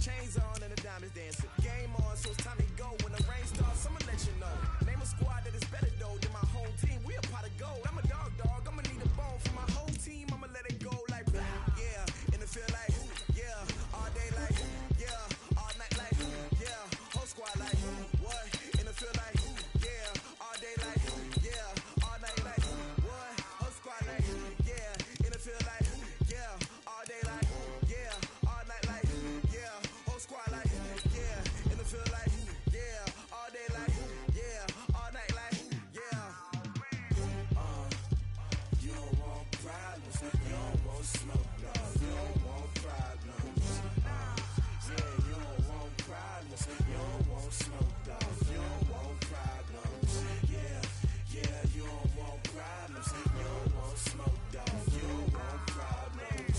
Chains on and the diamonds dancing. Game on, so it's time to go. When the rain starts, I'ma let you know. Name a squad that is better though than my whole team. We a pot of gold. I'm a dog. I'ma need a bone for my whole team. I'ma let it go like blah. Yeah, and it feel like yeah, all day like yeah, all night like yeah, whole squad like what? And it feel like yeah, all day like yeah, all night like what? Whole squad like yeah, and it feel like yeah, all day like yeah, all night like yeah, whole squad like yeah, and it feel like yeah, all day like yeah, all night like yeah. You don't want problems, you don't want smoke, dog. You don't want problems. Yeah, you don't want problems, you don't want smoke, dog. You don't want problems. Yeah, you don't want problems, you don't want smoke, dog. You don't want problems.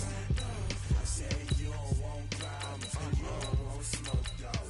I said you don't want problems, you don't want smoke, dog.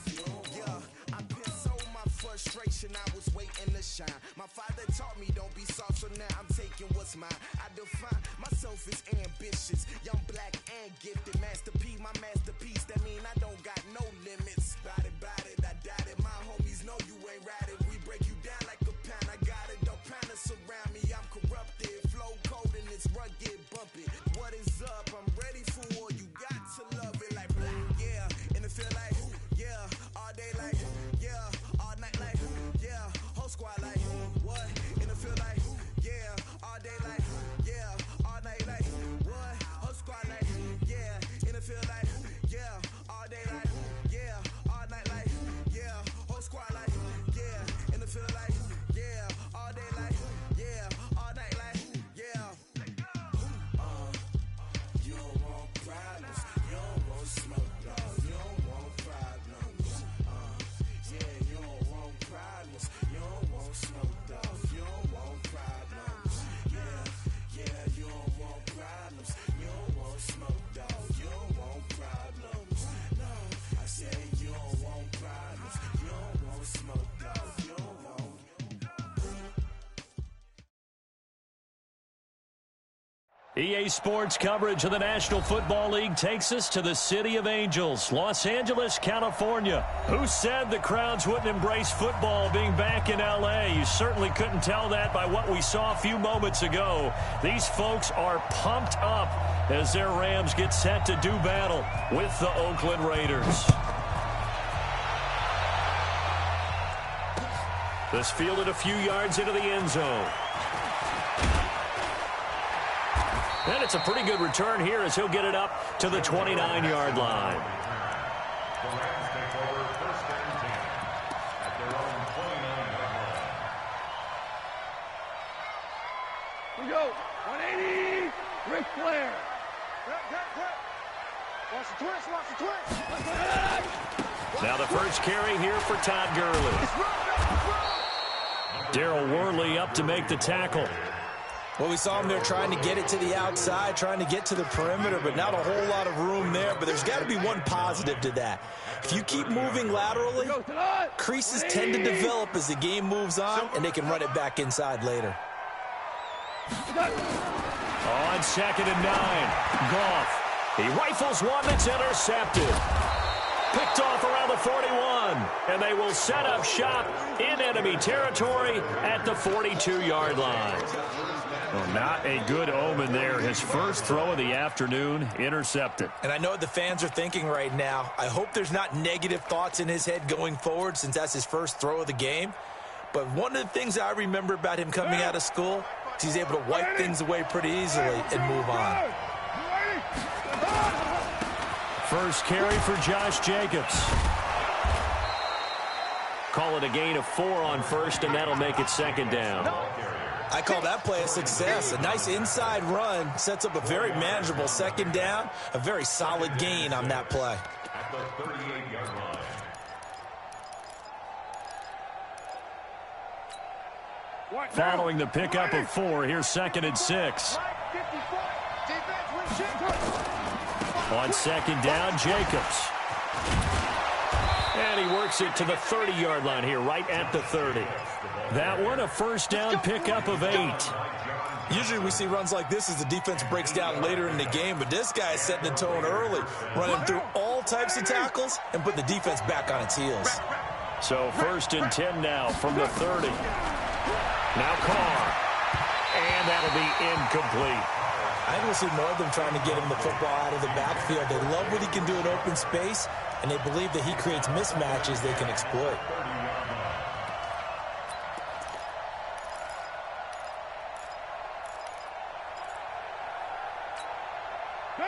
Yeah, I pissed so my frustration, I was waiting to shine. My father taught me don't be soft, so now I'm taking what's mine. I define myself as ambitious, young, black, and gifted. Master P, my masterpiece. That mean I don't got no limits. Bout it, I doubt it. My homies know you ain't ride it. We break you down like a pound. I got it, don't pound to surround me. I'm corrupted, flow cold and it's rugged, bumpy. What is up? I'm ready for war. You got to love it like blah, yeah. And it feel like yeah, all day like yeah, all night like yeah, whole squad like what? And it feel like yeah, all day like yeah, all night like what? Whole squad like yeah, and it feel like yeah, all day like yeah, all night like yeah, whole squad like yeah, and it feel like yeah, all day like yeah, all night like yeah. You don't want problems, you don't want smoke, dog. You don't want problems. Yeah, you don't want problems, you don't want smoke, dog. You don't want problems. Yeah, you don't want problems, you don't want smoke, dog. You don't want problems. No, I said you don't want problems, you don't want smoke, dog. You don't want. EA Sports coverage of the National Football League takes us to the City of Angels, Los Angeles, California. Who said the crowds wouldn't embrace football being back in L.A.? You certainly couldn't tell that by what we saw a few moments ago. These folks are pumped up as their Rams get set to do battle with the Oakland Raiders. This fielded a few yards into the end zone. And it's a pretty good return here as he'll get it up to the 29-yard line. The Rams take over first and 10 at their own 29-yard line. We go. 180. Ric Flair. Watch the twist. Now the first carry here for Todd Gurley. Darryl Worley up to make the tackle. Well, we saw him there trying to get it to the outside, trying to get to the perimeter, but not a whole lot of room there. But there's got to be one positive to that. If you keep moving laterally, creases tend to develop as the game moves on, and they can run it back inside later. On 2nd and 9, Goff. He rifles one that's intercepted. Picked off around the 41, and they will set up shop in enemy territory at the 42-yard line. Well, not a good omen there. His first throw of the afternoon intercepted. And I know what the fans are thinking right now. I hope there's not negative thoughts in his head going forward since that's his first throw of the game. But one of the things I remember about him coming out of school is he's able to wipe things away pretty easily and move on. First carry for Josh Jacobs. Call it a gain of 4 on first, and that'll make it 2nd down. I call that play a success. A nice inside run sets up a very manageable 2nd down. A very solid gain on that play. At the 38-yard line. Following the pickup of 4, here's 2nd and 6. On 2nd down, Jacobs. And he works it to the 30-yard line here, right at the 30. That one, a first down pickup of 8. Usually we see runs like this as the defense breaks down later in the game, but this guy is setting the tone early, running through all types of tackles and put the defense back on its heels. So 1st and 10 now from the 30. Now Carr. And that'll be incomplete. I think we'll see more of them trying to get him the football out of the backfield. They love what he can do in open space, and they believe that he creates mismatches they can exploit.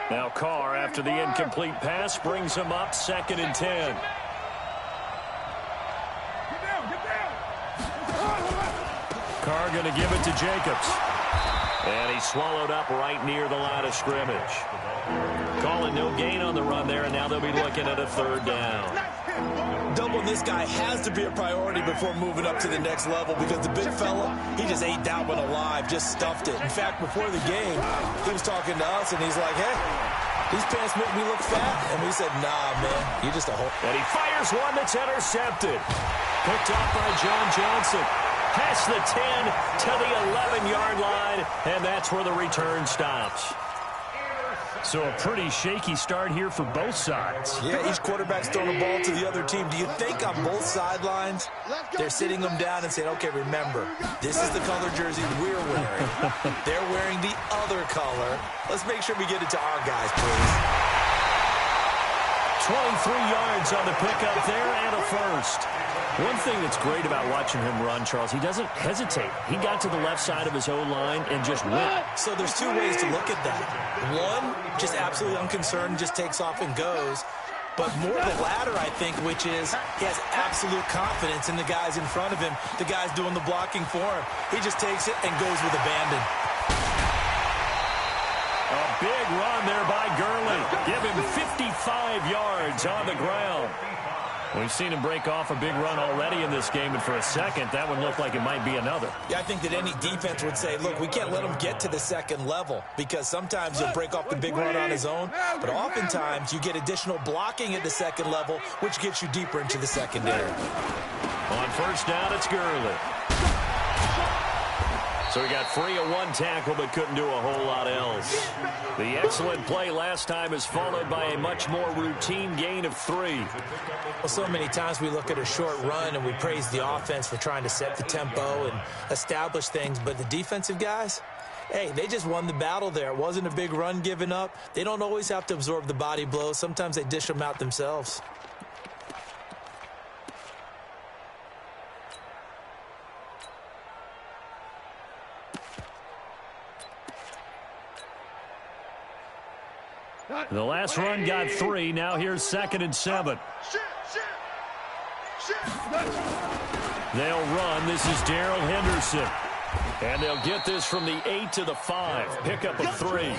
Now Carr, after the incomplete pass, brings him up 2nd and 10. Carr going to give it to Jacobs. And he's swallowed up right near the line of scrimmage. Calling no gain on the run there, and now they'll be looking at a 3rd down. Doubling this guy has to be a priority before moving up to the next level because the big fella, he just ate that one alive, just stuffed it. In fact, before the game, he was talking to us, and he's like, hey, these pants make me look fat. And we said, nah, man, you're just a whole... And he fires one that's intercepted. Picked off by John Johnson. Past the 10 to the 11-yard line, and that's where the return stops. So a pretty shaky start here for both sides. Yeah, each quarterback's throwing a ball to the other team. Do you think on both sidelines they're sitting them down and saying, okay, remember, this is the color jersey we're wearing. They're wearing the other color. Let's make sure we get it to our guys, please. 23 yards on the pickup there and a 1st. One thing that's great about watching him run, Charles, he doesn't hesitate. He got to the left side of his O-line and just went. So there's 2 ways to look at that. One, just absolutely unconcerned, just takes off and goes. But more the latter, I think, which is he has absolute confidence in the guys in front of him, the guys doing the blocking for him. He just takes it and goes with abandon. A big run there by Gurley. Give him 55 yards on the ground. We've seen him break off a big run already in this game, and for a second, that would look like it might be another. Yeah, I think that any defense would say, look, we can't let him get to the 2nd level because sometimes he'll break off the big run on his own, but oftentimes you get additional blocking at the 2nd level, which gets you deeper into the secondary. On 1st down, it's Gurley. So he got free of 1 tackle but couldn't do a whole lot else. The excellent play last time is followed by a much more routine gain of 3. Well, so many times we look at a short run and we praise the offense for trying to set the tempo and establish things, but the defensive guys, hey, they just won the battle there. It wasn't a big run given up. They don't always have to absorb the body blows. Sometimes they dish them out themselves. The last run got 3. Now here's 2nd and 7. They'll run. This is Darrell Henderson. And they'll get this from the 8 to the 5. Pickup of 3. It's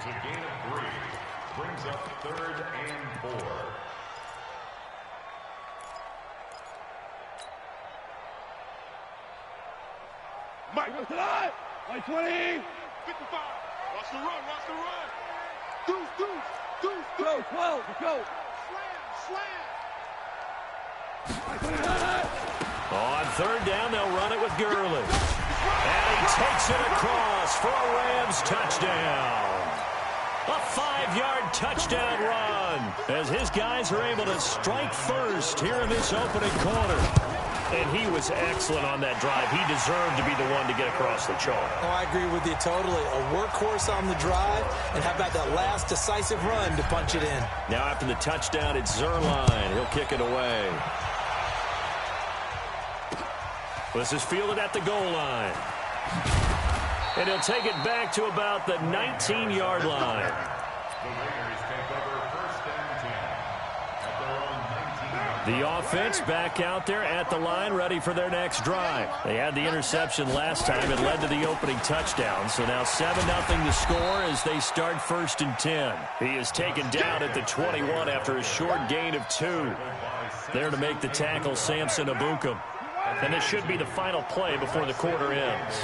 a gain of 3. Brings up 3rd and 4. Mike, go tonight. 20. 55. Watch the run. Deuce. Go, 12. Let's go. Slam. On 3rd down, they'll run it with Gurley. And he takes it across for a Rams touchdown. A 5-yard touchdown run as his guys are able to strike first here in this opening quarter. And he was excellent on that drive. He deserved to be the one to get across the chalk. Oh, I agree with you totally. A workhorse on the drive, and how about that last decisive run to punch it in? Now after the touchdown, it's Zerline. He'll kick it away. This is fielded at the goal line. And he'll take it back to about the 19-yard line. The Raiders take over 1st and 10 at their own 19. The offense back out there at the line, ready for their next drive. They had the interception last time. It led to the opening touchdown. So now 7-0 the score as they start 1st and 10. He is taken down at the 21 after a short gain of 2. There to make the tackle, Samson Abukum. And this should be the final play before the quarter ends.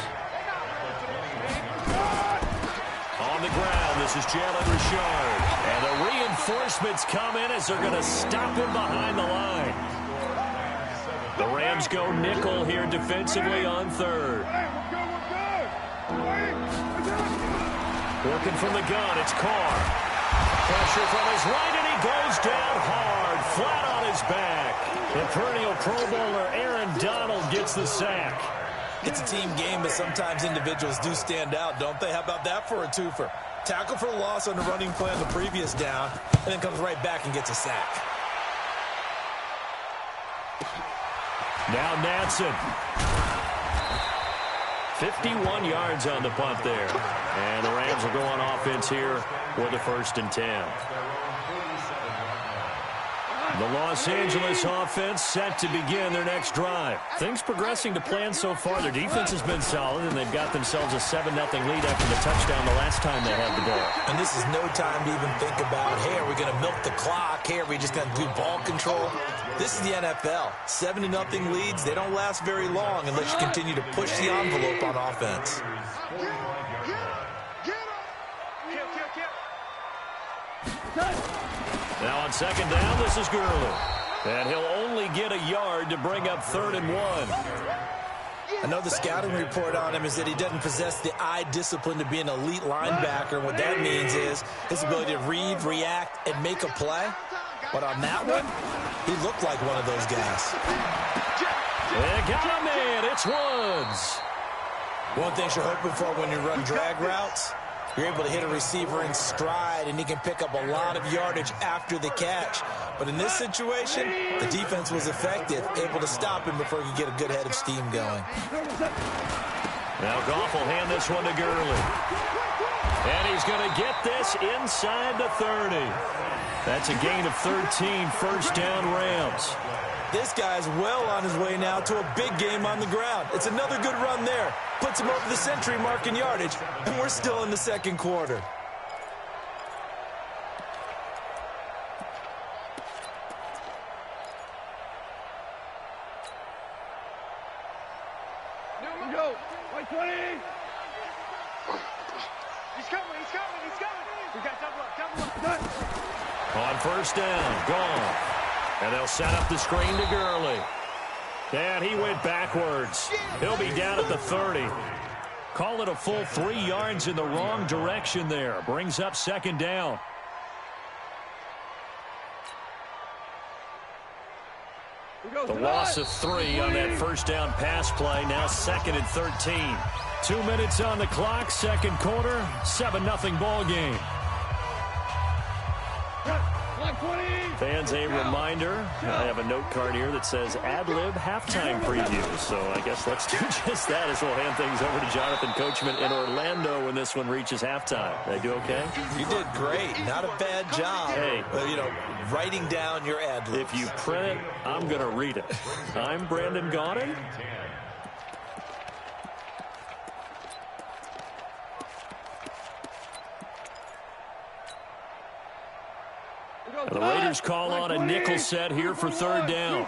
On the ground, this is Jalen Richard. And the reinforcements come in as they're going to stop him behind the line. The Rams go nickel here defensively on 3rd. Working from the gun, it's Carr. Pressure from his right, and he goes down hard, flat on his back. And perennial Pro Bowler Aaron Donald gets the sack. It's a team game, but sometimes individuals do stand out, don't they? How about that for a twofer? Tackle for loss on the running play on the previous down, and then comes right back and gets a sack. Now Natson. 51 yards on the punt there. And the Rams will go on offense here with a 1st and 10. The Los Angeles offense set to begin their next drive. Things progressing to plan so far. Their defense has been solid, and they've got themselves a 7-0 lead after the touchdown the last time they had the ball. And this is no time to even think about, hey, are we going to milk the clock? Hey, are we just going to do ball control? This is the NFL. 7-0 leads, they don't last very long unless you continue to push the envelope on offense. Now on 2nd down, this is Gurley. And he'll only get a yard to bring up 3rd and 1. I know the scouting report on him is that he doesn't possess the eye discipline to be an elite linebacker. And what that means is his ability to read, react, and make a play. But on that one, he looked like one of those guys. They got him in. It's Woods. One thing you're hoping for when you run drag routes, you're able to hit a receiver in stride, and he can pick up a lot of yardage after the catch. But in this situation, the defense was effective, able to stop him before he could get a good head of steam going. Now Goff will hand this one to Gurley. And he's going to get this inside the 30. That's a gain of 13, 1st down Rams. This guy's well on his way now to a big game on the ground. It's another good run there. Puts him over the century mark in yardage, and we're still in the 2nd quarter. Go. 120. He's coming. We got double up. On 1st down, gone. And they'll set up the screen to Gurley. And he went backwards. He'll be down at the 30. Call it a full 3 yards in the wrong direction there. Brings up 2nd down. The loss of 3 on that 1st down pass play. Now 2nd and 13. 2 minutes on the clock, 2nd quarter, 7-0 ball game. Fans, a reminder, I have a note card here that says ad-lib halftime preview. So I guess let's do just that as we'll hand things over to Jonathan Coachman in Orlando when this one reaches halftime. Did I do okay? You did great. Not a bad job. Hey. Writing down your ad-libs. If you print it, I'm going to read it. I'm Brandon Gaudin. The Raiders call on a nickel set here for 3rd down.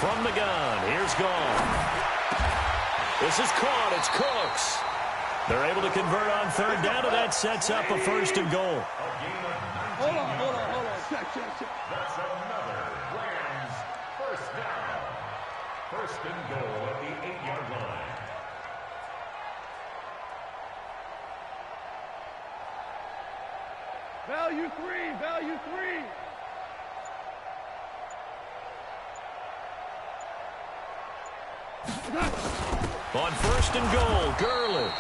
From the gun, here's Gone. This is caught, it's Cooks. They're able to convert on 3rd down, and that sets up a 1st and goal. Hold on. Check. That's another Rams 1st down. 1st and goal at the 8-yard line. Value three. On 1st and goal, Gurley.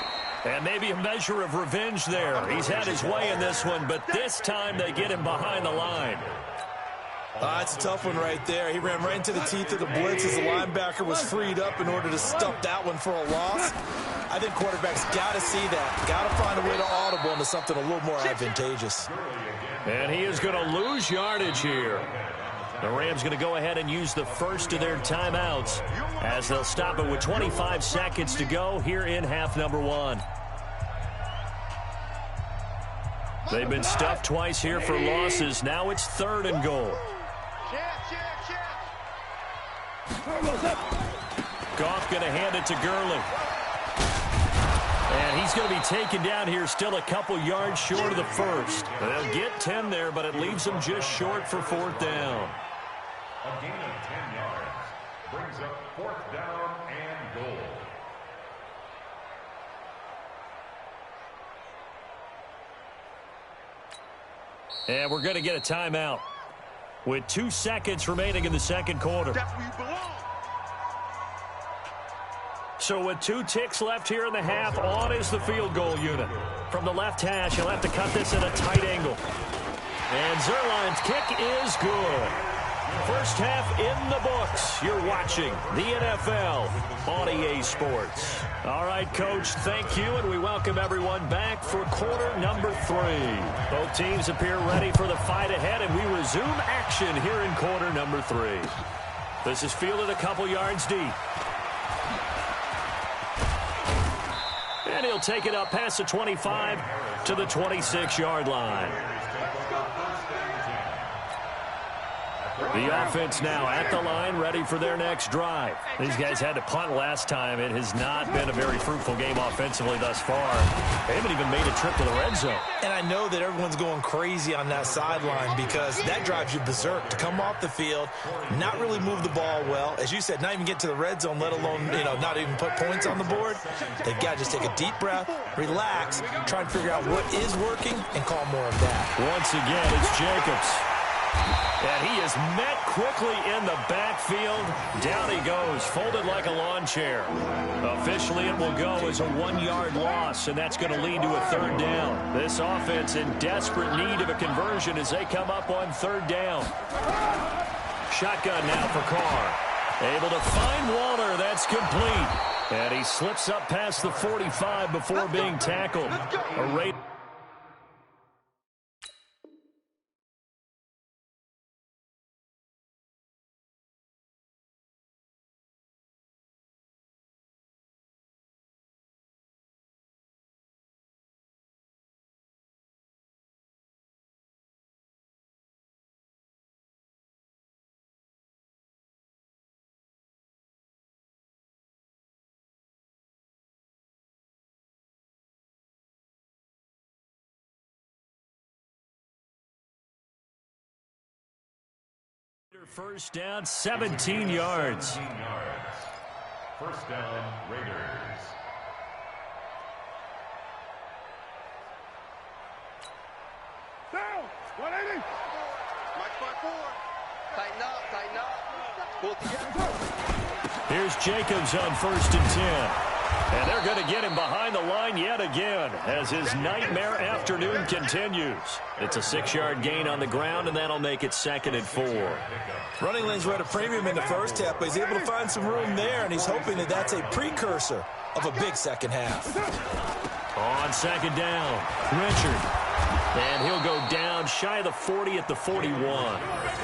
And maybe a measure of revenge there. He's had his way in this one, but this time they get him behind the line. It's a tough one right there. He ran right into the teeth of the blitz as the linebacker was freed up in order to stuff that one for a loss. I think quarterbacks got to see that. Got to find a way to audible into something a little more advantageous. And he is going to lose yardage here. The Rams going to go ahead and use the first of their timeouts as they'll stop it with 25 seconds to go here in half number 1. They've been stuffed twice here for losses. Now it's 3rd and goal. Goff going to hand it to Gurley. And he's going to be taken down here still a couple yards short of the first. They'll get 10 there, but it leaves them just short for 4th down. A gain of 10 yards brings up 4th down and goal. And we're going to get a timeout with 2 seconds remaining in the second quarter. That's where you belong. So with 2 ticks left here in the half, on is the field goal unit. From the left hash, he'll have to cut this at a tight angle. And Zerline's kick is good. First half in the books. You're watching the NFL on EA Sports. All right, Coach, thank you, and we welcome everyone back for quarter number 3. Both teams appear ready for the fight ahead, and we resume action here in quarter number 3. This is fielded a couple yards deep. And he'll take it up past the 25 to the 26-yard line. The offense now at the line, ready for their next drive. These guys had to punt last time. It has not been a very fruitful game offensively thus far. They haven't even made a trip to the red zone. And I know that everyone's going crazy on that sideline because that drives you berserk to come off the field, not really move the ball well. As you said, not even get to the red zone, let alone, not even put points on the board. They've got to just take a deep breath, relax, try and figure out what is working, and call more of that. Once again, it's Jacobs. And he is met quickly in the backfield. Down he goes, folded like a lawn chair. Officially, it will go as a 1-yard loss, and that's going to lead to a 3rd down. This offense in desperate need of a conversion as they come up on 3rd down. Shotgun now for Carr. Able to find Waller. That's complete. And he slips up past the 45 before being tackled. A rate. First down, 17 yards. First down, Raiders. Down. 180. Mike forward. Tighten up. Pull together. Here's Jacobs on 1st and 10. And they're going to get him behind the line yet again as his nightmare afternoon continues. It's a 6-yard gain on the ground, and that'll make it 2nd and 4. Running lanes were at a premium in the first half, but he's able to find some room there, and he's hoping that that's a precursor of a big second half. On 2nd down, Richard. And he'll go down shy of the 40 at the 41.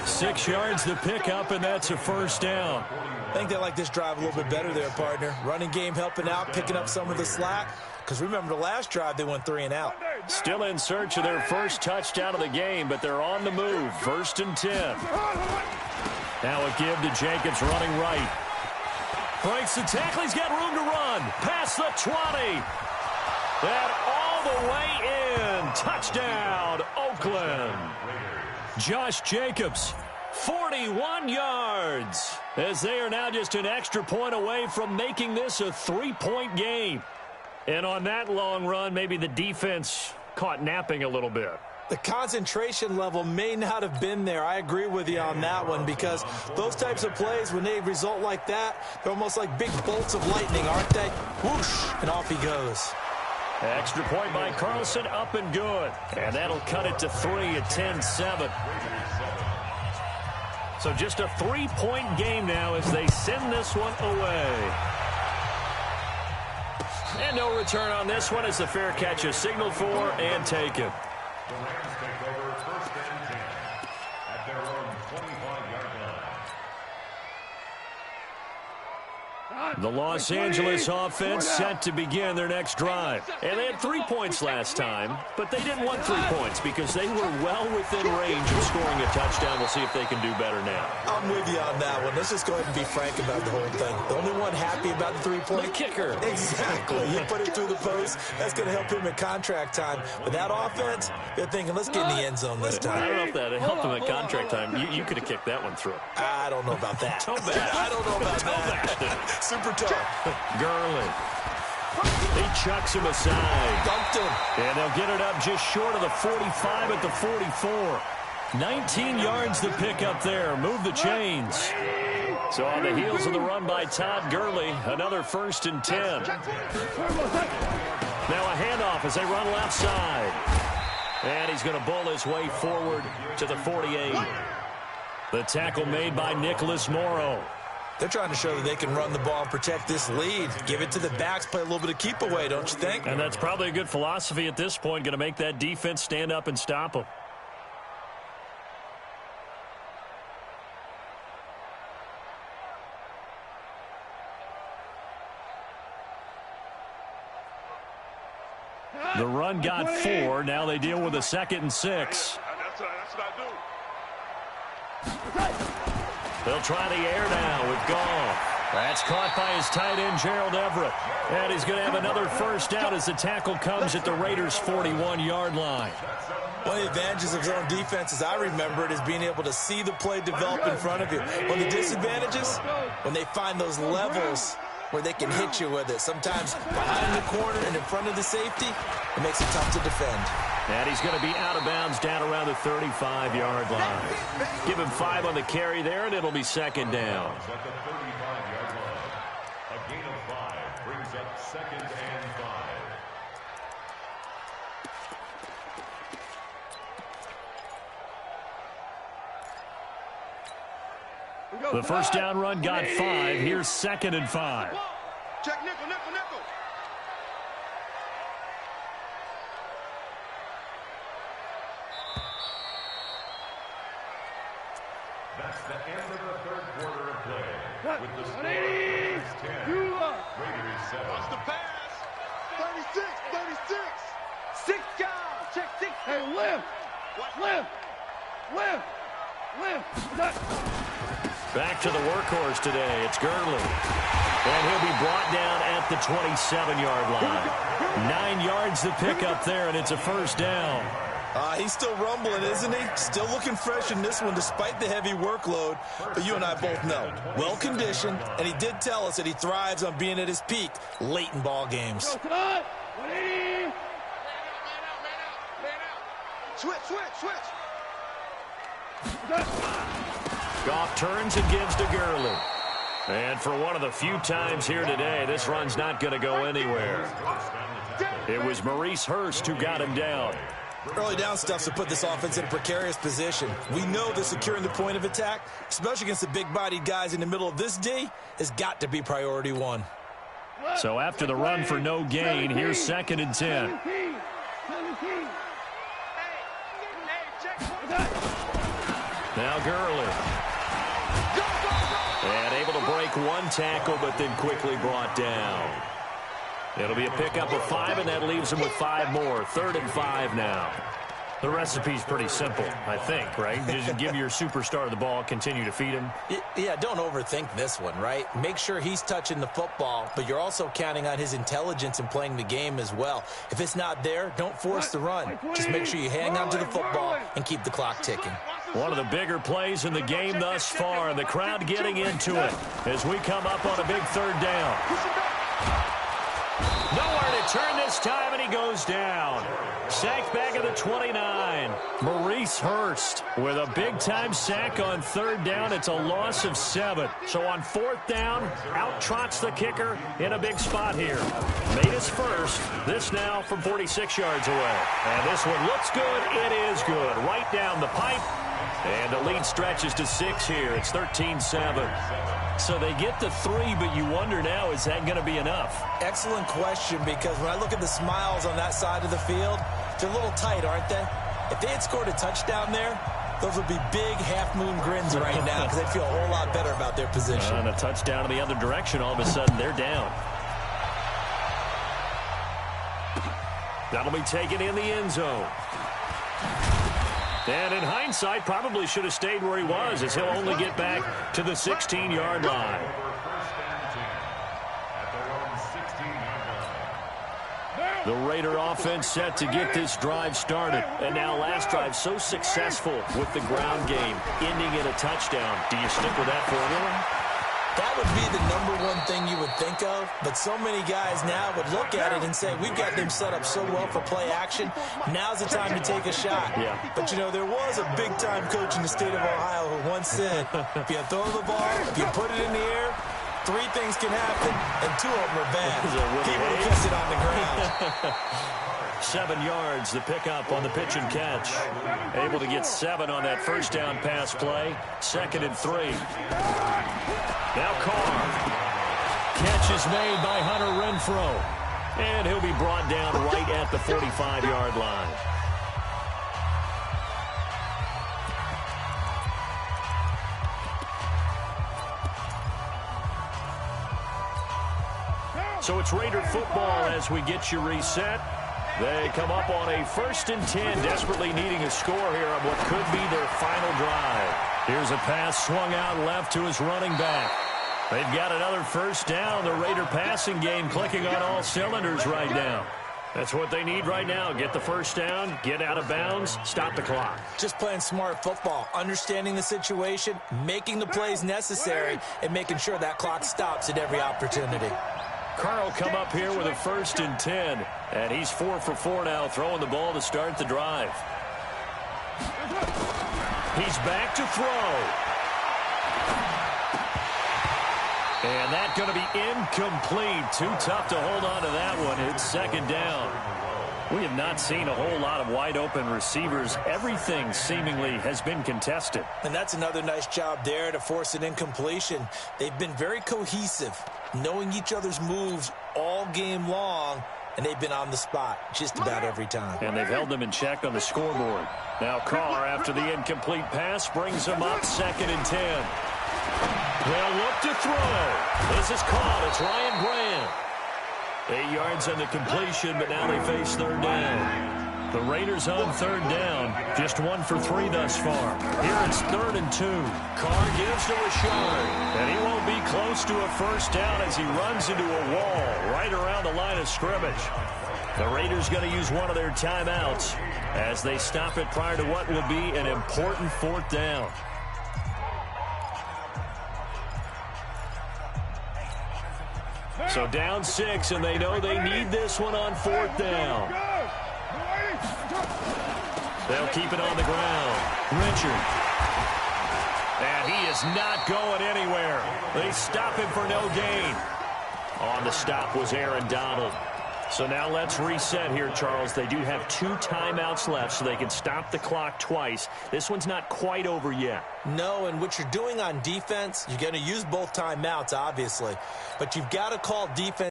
6 yards to pick up, and that's a 1st down. I think they like this drive a little bit better there, partner. Running game helping out, picking up some of the slack. Because remember, the last drive, they went 3 and out. Still in search of their first touchdown of the game, but they're on the move. 1st and 10. Now a give to Jacobs running right. Breaks the tackle. He's got room to run. Past the 20. And all the way in. Touchdown, Oakland. Josh Jacobs, 41 yards. As they are now just an extra point away from making this a 3-point game. And on that long run, maybe the defense caught napping a little bit. The concentration level may not have been there. I agree with you on that one because those types of plays, when they result like that, they're almost like big bolts of lightning, aren't they? Whoosh, and off he goes. Extra point by Carlson, up and good. And that'll cut it to 3 at 10-7. So just a 3-point game now as they send this one away. And no return on this one as the fair catch is signaled for and taken. The Rams take over 1st and 10 at their own 25-yard line. The Los Angeles offense set to begin their next drive. And they had 3 points last time, but they didn't want 3 points because they were well within range of scoring a touchdown. We'll see if they can do better now. I'm with you on that one. Let's just go ahead and be frank about the whole thing. The only one happy about the 3-point? The kicker. Exactly. You put it through the post. That's going to help him at contract time. But that offense, they're thinking, let's get in the end zone this time. I don't know if that helped him at contract time. You could have kicked that one through. I don't know about that. Too bad. I don't know about that. Super tough. Gurley. He chucks him aside. Dunked him. And they'll get it up just short of the 45 at the 44. 19 yards to pick up there. Move the chains. So on the heels of the run by Todd Gurley, another 1st and 10. Now a handoff as they run left side. And he's going to bull his way forward to the 48. The tackle made by Nicholas Morrow. They're trying to show that they can run the ball and protect this lead. Give it to the backs, play a little bit of keep away, don't you think? And that's probably a good philosophy at this point, going to make that defense stand up and stop them. The run got 4. Now they deal with a 2nd and 6. That's what I do. They'll try the air now with Goff. That's caught by his tight end, Gerald Everett. And he's going to have another 1st down as the tackle comes at the Raiders' 41-yard line. One of the advantages of zone defense, as I remember it, is being able to see the play develop in front of you. One of the disadvantages, when they find those levels where they can hit you with it. Sometimes behind the corner and in front of the safety, it makes it tough to defend. And he's going to be out of bounds down around the 35-yard line. Give him 5 on the carry there, and it'll be 2nd down. At the 35-yard line. A gain of 5 brings up 2nd and 5. The 1st down run got 5. Here's 2nd and 5. Check nickel, nickel, nickel. That's the end of the 3rd quarter of play. With the score Raiders 10, Raiders 7. Watch the pass. 36, 36. 6 guys. Check 6. Hey, lift. Back to the workhorse today. It's Gurley. And he'll be brought down at the 27-yard line. 9 yards to pick up there, and it's a 1st down. He's still rumbling, isn't he? Still looking fresh in this one despite the heavy workload. But you and I both know, well-conditioned, and he did tell us that he thrives on being at his peak late in ball games. Switch. Goff turns and gives to Gurley. And for one of the few times here today, this run's not going to go anywhere. It was Maurice Hurst who got him down. Early down stuff's to put this offense in a precarious position. We know that securing the point of attack, especially against the big-bodied guys in the middle of this D, has got to be priority 1. So after the run for no gain, here's 2nd and 10. Now Gurley. And able to break 1 tackle, but then quickly brought down. It'll be a pickup of 5, and that leaves him with 5 more. 3rd and 5 now. The recipe's pretty simple, I think, right? Just give your superstar the ball, continue to feed him. Yeah, don't overthink this one, right? Make sure he's touching the football, but you're also counting on his intelligence in playing the game as well. If it's not there, don't force the run. Just make sure you hang on to the football and keep the clock ticking. One of the bigger plays in the game thus far, and the crowd getting into it as we come up on a big 3rd down. Nowhere to turn this time, and he goes down. Sacked back at the 29. Maurice Hurst with a big-time sack on 3rd down. It's a loss of 7. So on 4th down, out trots the kicker in a big spot here. Made his 1st. This now from 46 yards away. And this one looks good. It is good. Right down the pipe. And the lead stretches to 6 here. It's 13-7. So they get to 3, but you wonder now, is that going to be enough? Excellent question, because when I look at the smiles on that side of the field, they're a little tight, aren't they? If they had scored a touchdown there, those would be big half-moon grins right now because they'd feel a whole lot better about their position. And a touchdown in the other direction, all of a sudden they're down. That'll be taken in the end zone. And in hindsight, probably should have stayed where he was, as he'll only get back to the 16-yard line. The Raider offense set to get this drive started. And now last drive so successful with the ground game, ending in a touchdown. Do you stick with that formula? That would be the #1 thing you would think of, but so many guys now would look at it and say, we've got them set up so well for play action, now's the time to take a shot. Yeah. But, you know, there was a big-time coach in the state of Ohio who once said, if you throw the ball, if you put it in the air, 3 things can happen, and 2 of them are bad. He would have kept it on the ground. 7 yards, the pickup on the pitch and catch. Able to get 7 on that first down pass play. 2nd and 3. Now Carr. Catch is made by Hunter Renfrow. And he'll be brought down right at the 45-yard line. So it's Raider football as we get you reset. They come up on a 1st and 10, desperately needing a score here on what could be their final drive. Here's a pass swung out left to his running back. They've got another first down. The Raider passing game clicking on all cylinders right now. That's what they need right now. Get the first down, get out of bounds, stop the clock. Just playing smart football, understanding the situation, making the plays necessary, and making sure that clock stops at every opportunity. Carr will come up here with a 1st and 10. And he's 4 for 4 now, throwing the ball to start the drive. He's back to throw. And that's going to be incomplete. Too tough to hold on to that one. It's 2nd down. We have not seen a whole lot of wide-open receivers. Everything seemingly has been contested. And that's another nice job there to force an incompletion. They've been very cohesive, knowing each other's moves all game long, and they've been on the spot just about every time. And they've held them in check on the scoreboard. Now Carr, after the incomplete pass, brings them up 2nd and 10. They'll look to throw. This is caught. It's Ryan Grant. 8 yards on the completion, but now they face 3rd down. The Raiders on 3rd down. Just 1 for 3 thus far. Here it's 3rd and 2. Carr gives to Rashard. And he won't be close to a first down as he runs into a wall right around the line of scrimmage. The Raiders going to use one of their timeouts as they stop it prior to what will be an important 4th down. So down 6, and they know they need this one on 4th down. They'll keep it on the ground. Richard. And he is not going anywhere. They stop him for no gain. On the stop was Aaron Donald. So now let's reset here, Charles. They do have 2 timeouts left, so they can stop the clock twice. This one's not quite over yet. No, and what you're doing on defense, you're going to use both timeouts, obviously. But you've got to call defense.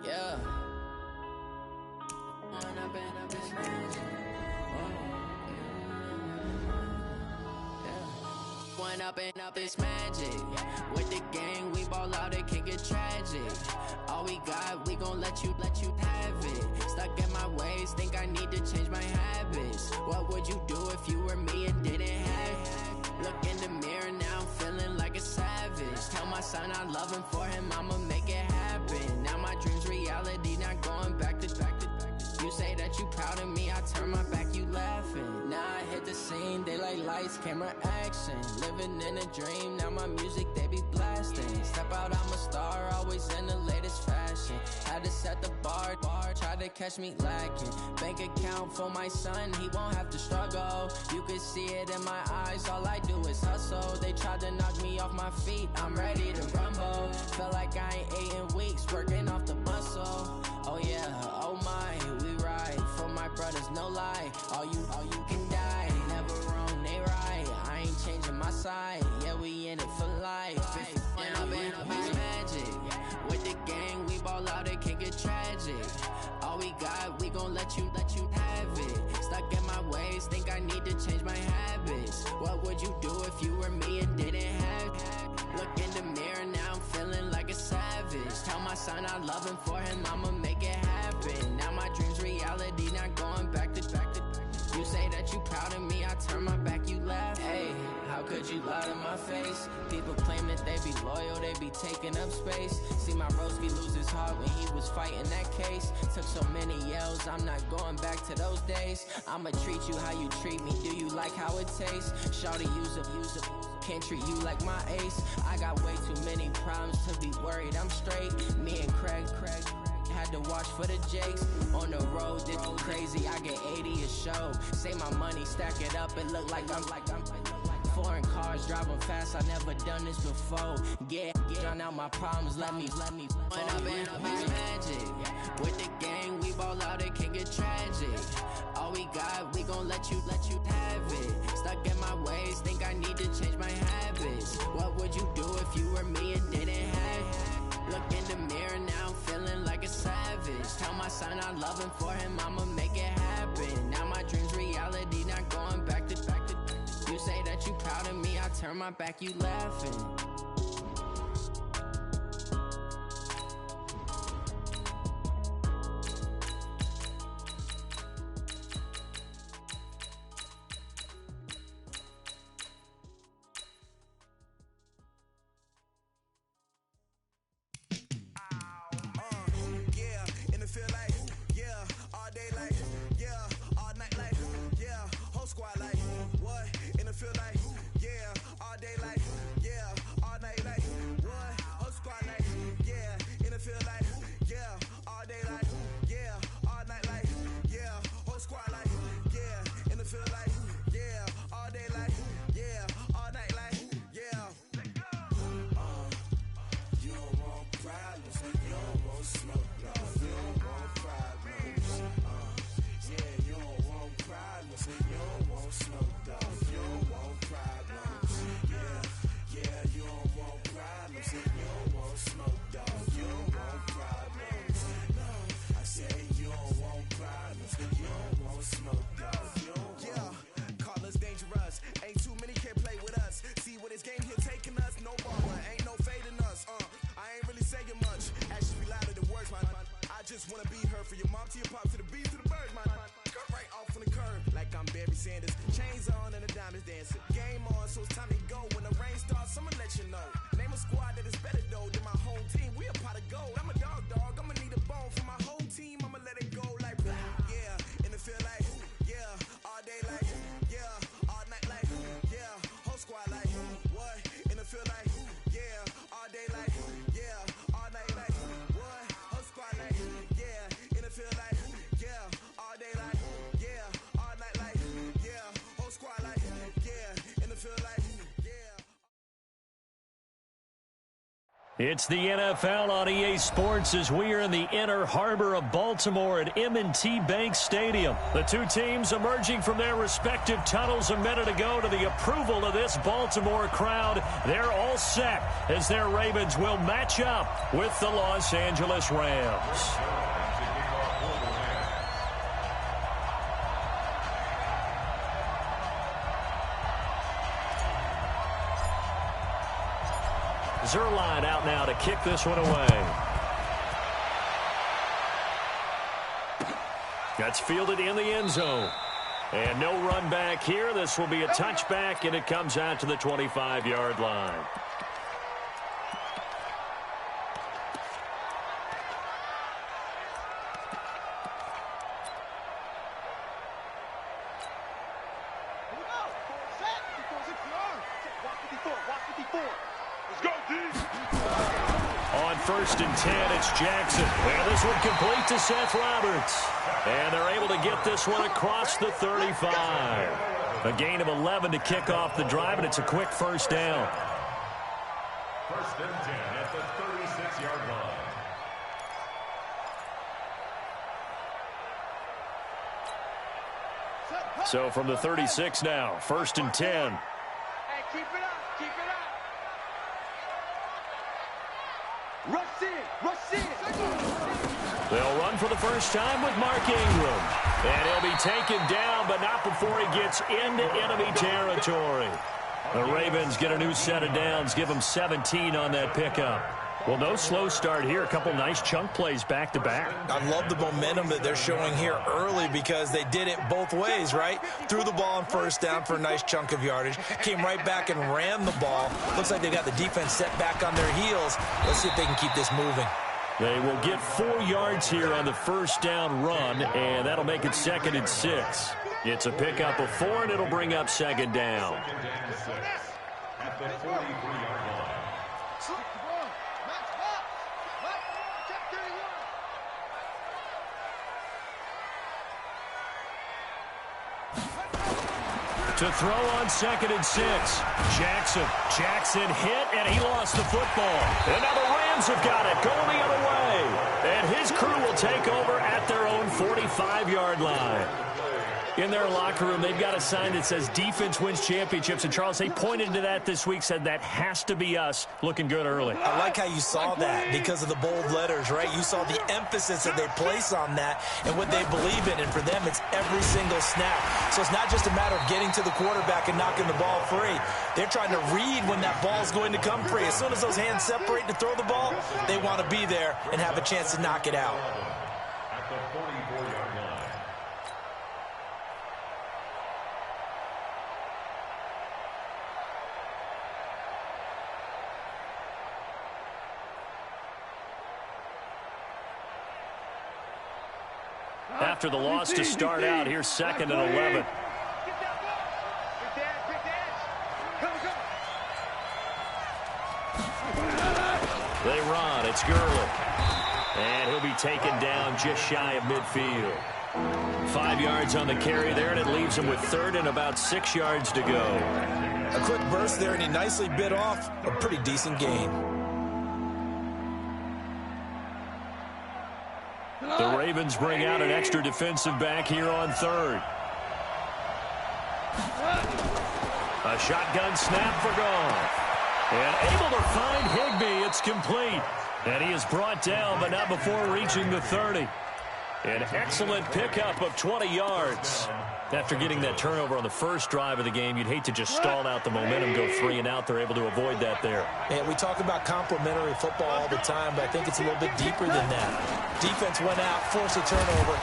Yeah. Up is magic. With the gang, we ball out, it can get tragic. All we got, we gon' let you have it. Stuck in my ways, think I need to change my habits. What would you do if you were me and didn't have it? Look in the mirror, now I'm feeling like a savage. Tell my son I love him, for him I'ma make it happen. Now my dream's reality, not going back to. You say that you proud of me, I turn my back, you laughing. Now I hit the scene, they like lights, camera, action. Living in a dream, now my music, they be blasting. Step out, I'm a star, always in the latest fashion. Had to set the bar, try to catch me lacking. Bank account for my son, he won't have to struggle. You could see it in my eyes, all I do is hustle. They tried to knock me off my feet, I'm ready to rumble. Felt like I ain't ate in weeks, working off the muscle. Oh yeah, oh my, we ride for my brothers, no lie. All you can die, never wrong, they right. I ain't changing my side, yeah, we in it for life. When I've been up is magic. With the gang, we ball out, it can get tragic. All we got, we gon' let you have it. Stuck in my ways, think I need to change my habits. What would you do if you were me and didn't have it? Look in the mirror, now I'm feeling like a savage. Tell my son I love him, for him I'ma make it happen. Now my dream's reality, not going back to. You say that you proud of me, I turn my back, you laugh. Hey, how could you loud in my face. People claim that they be loyal, they be taking up space. See my Broski lose his heart when he was fighting that case. Took so many yells, I'm not going back to those days. I'ma treat you how you treat me, do you like how it tastes? Shawty use up, can't treat you like my ace. I got way too many problems to be worried, I'm straight. Me and Craig had to watch for the Jakes. On the road, it's crazy, I get 80 a show. Say my money, stack it up, it look like I'm foreign cars, driving fast, I never done this before. Drown out my problems, let me When I've been magic. With the gang, we ball out, it can get tragic. All we got, we gon' let you have it. Stuck in my ways, think I need to change my habits. What would you do if you were me and didn't have it? Look in the mirror now, I'm feeling like a savage. Tell my son I love him, for him I'ma make it happen. Now my dream's reality, not going back to. You say that you proud of me, I turn my back, you laughing. It's the NFL on EA Sports as we are in the inner harbor of Baltimore at M&T Bank Stadium. The two teams emerging from their respective tunnels a minute ago to the approval of this Baltimore crowd. They're all set as their Ravens will match up with the Los Angeles Rams. Zerline out now to kick this one away. That's fielded in the end zone. And no run back here. This will be a touchback, and it comes out to the 25-yard line. On 1st and 10, it's Jackson. And this one complete to Seth Roberts. And they're able to get this one across the 35. A gain of 11 to kick off the drive, and it's a quick first down. 1st and 10 at the 36-yard line. So from the 36 now, 1st and 10. Hey, keep it up, keep it up. Rush in. They'll run for the first time with Mark Ingram. And he'll be taken down, but not before he gets into enemy territory. The Ravens get a new set of downs, give them 17 on that pickup. Well, no slow start here. A couple nice chunk plays back-to-back. I love the momentum that they're showing here early because they did it both ways, right? Threw the ball on first down for a nice chunk of yardage. Came right back and ran the ball. Looks like they got the defense set back on their heels. Let's see if they can keep this moving. They will get 4 yards here on the first down run, and that'll make it 2nd and 6. It's a pickup of 4, and it'll bring up 2nd down. At the 43-yard line. To throw on 2nd and 6. Jackson hit, and he lost the football. And now the Rams have got it, going the other way. And his crew will take over at their own 45-yard line. In their locker room, they've got a sign that says defense wins championships. And, Charles, they pointed to that this week, said that has to be us. Looking good early. I like how you saw that because of the bold letters, right? You saw the emphasis that they place on that and what they believe in. And for them, it's every single snap. So it's not just a matter of getting to the quarterback and knocking the ball free. They're trying to read when that ball is going to come free. As soon as those hands separate to throw the ball, they want to be there and have a chance to knock it out. At the 44-yard line. After the loss to start out, here's 2nd and 11. They run. It's Gurley. And he'll be taken down just shy of midfield. 5 yards on the carry there, and it leaves him with 3rd and about 6 yards to go. A quick burst there, and he nicely bit off a pretty decent gain. The Ravens bring out an extra defensive back here on 3rd. A shotgun snap for Goff. And able to find Higbee. It's complete. And he is brought down, but not before reaching the 30. An excellent pickup of 20 yards. After getting that turnover on the first drive of the game, you'd hate to just stall out the momentum, go 3 and out. They're able to avoid that there. And we talk about complementary football all the time, but I think it's a little bit deeper than that. Defense went out, forced a turnover,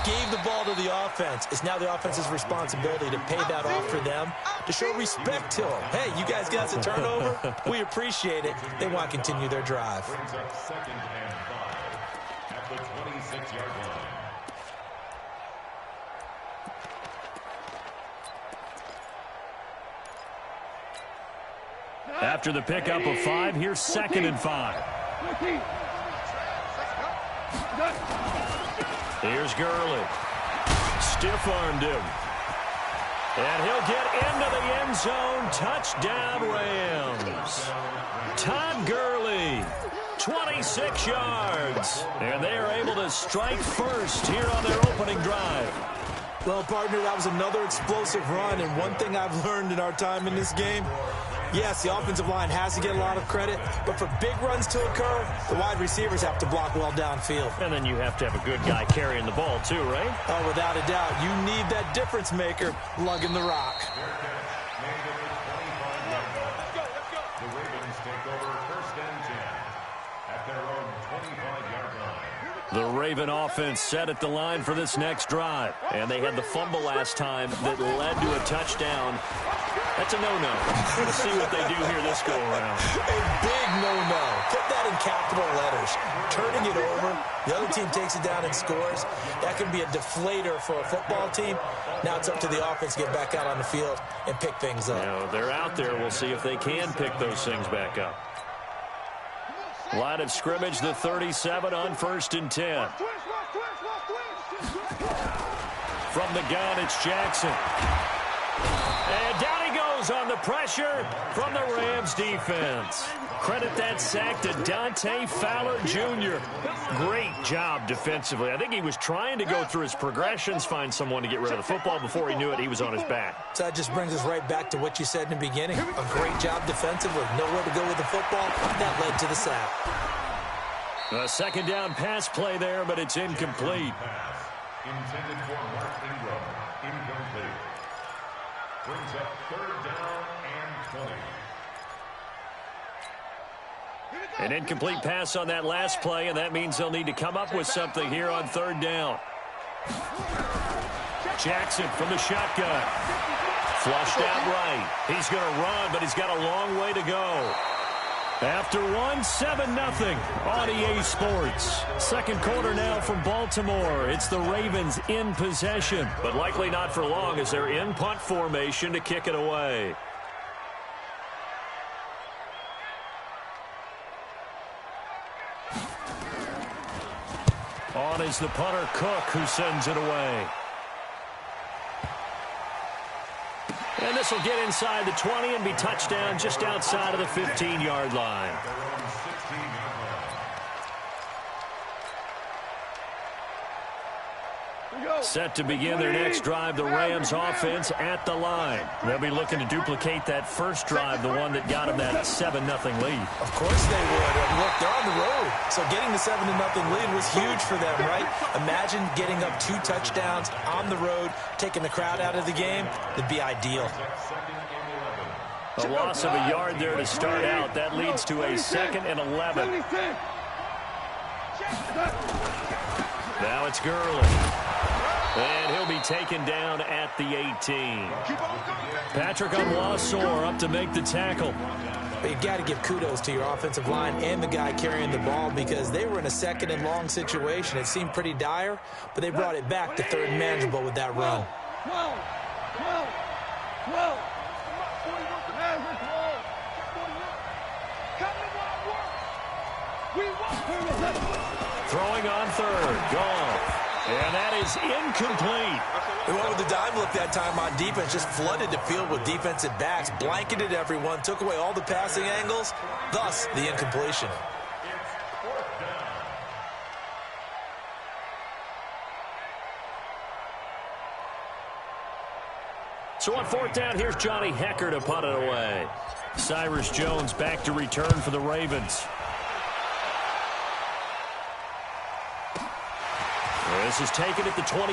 gave the ball to the offense. It's now the offense's responsibility to pay that off for them, to show respect to them. Hey, you guys got the turnover. We appreciate it. They want to continue their drive. Brings up 2nd and 5 at the 26-yard line. After the pickup of 5, here's 2nd and 5. Here's Gurley. Stiff-armed him. And he'll get into the end zone. Touchdown, Rams. Todd Gurley, 26 yards. And they are able to strike first here on their opening drive. Well, partner, that was another explosive run, and one thing I've learned in our time in this game, yes, the offensive line has to get a lot of credit, but for big runs to occur, the wide receivers have to block well downfield. And then you have to have a good guy carrying the ball too, right? Oh, without a doubt. You need that difference maker lugging the rock. The Ravens take over 1st and 10 at their own 25-yard line. The Raven offense set at the line for this next drive. And they had the fumble last time that led to a touchdown. That's a no-no. We'll see what they do here this go-around. A big no-no. Put that in capital letters. Turning it over, the other team takes it down and scores. That can be a deflator for a football team. Now it's up to the offense to get back out on the field and pick things up. Now, they're out there. We'll see if they can pick those things back up. Line of scrimmage, the 37 on 1st and 10. From the gun, it's Jackson. And down he goes on the pressure from the Rams defense. Credit that sack to Dante Fowler Jr. Great job defensively. I think he was trying to go through his progressions, find someone to get rid of the football. Before he knew it, he was on his back. So that just brings us right back to what you said in the beginning. A great job defensively. Nowhere to go with the football. That led to the sack. A 2nd down pass play there, but it's incomplete. Intended for Mark Ingram. Incomplete. Brings up 3rd down and 20. An incomplete pass on that last play, and that means they'll need to come up with something here on third down. Jackson from the shotgun. Flushed out right. He's going to run, but he's got a long way to go. After one, 7-0 on EA Sports. Second quarter now from Baltimore. It's the Ravens in possession, but likely not for long as they're in punt formation to kick it away. On is the punter, Cook, who sends it away. And this will get inside the 20 and be touchdown just outside of the 15-yard line. Set to begin their next drive, the Rams offense at the line. They'll be looking to duplicate that first drive, the one that got them that 7-0 lead. Of course they would. And look, they're on the road. So getting the 7-0 lead was huge for them, right? Imagine getting up 2 touchdowns on the road, taking the crowd out of the game. It'd be ideal. A loss of a yard there to start out. That leads to a 2nd and 11. Now it's Gurley. And he'll be taken down at the 18. Patrick Onwuasor up to make the tackle. You've got to give kudos to your offensive line and the guy carrying the ball because they were in a 2nd and long situation. It seemed pretty dire, but they brought it back to 3rd and manageable with that run. 12. Throwing on 3rd. Goff. And that is incomplete. They went with the dime look that time on defense, just flooded the field with defensive backs, blanketed everyone, took away all the passing angles, thus the incompletion. So on 4th down, here's Johnny Hecker to punt it away. Cyrus Jones back to return for the Ravens. This is taken at the 23.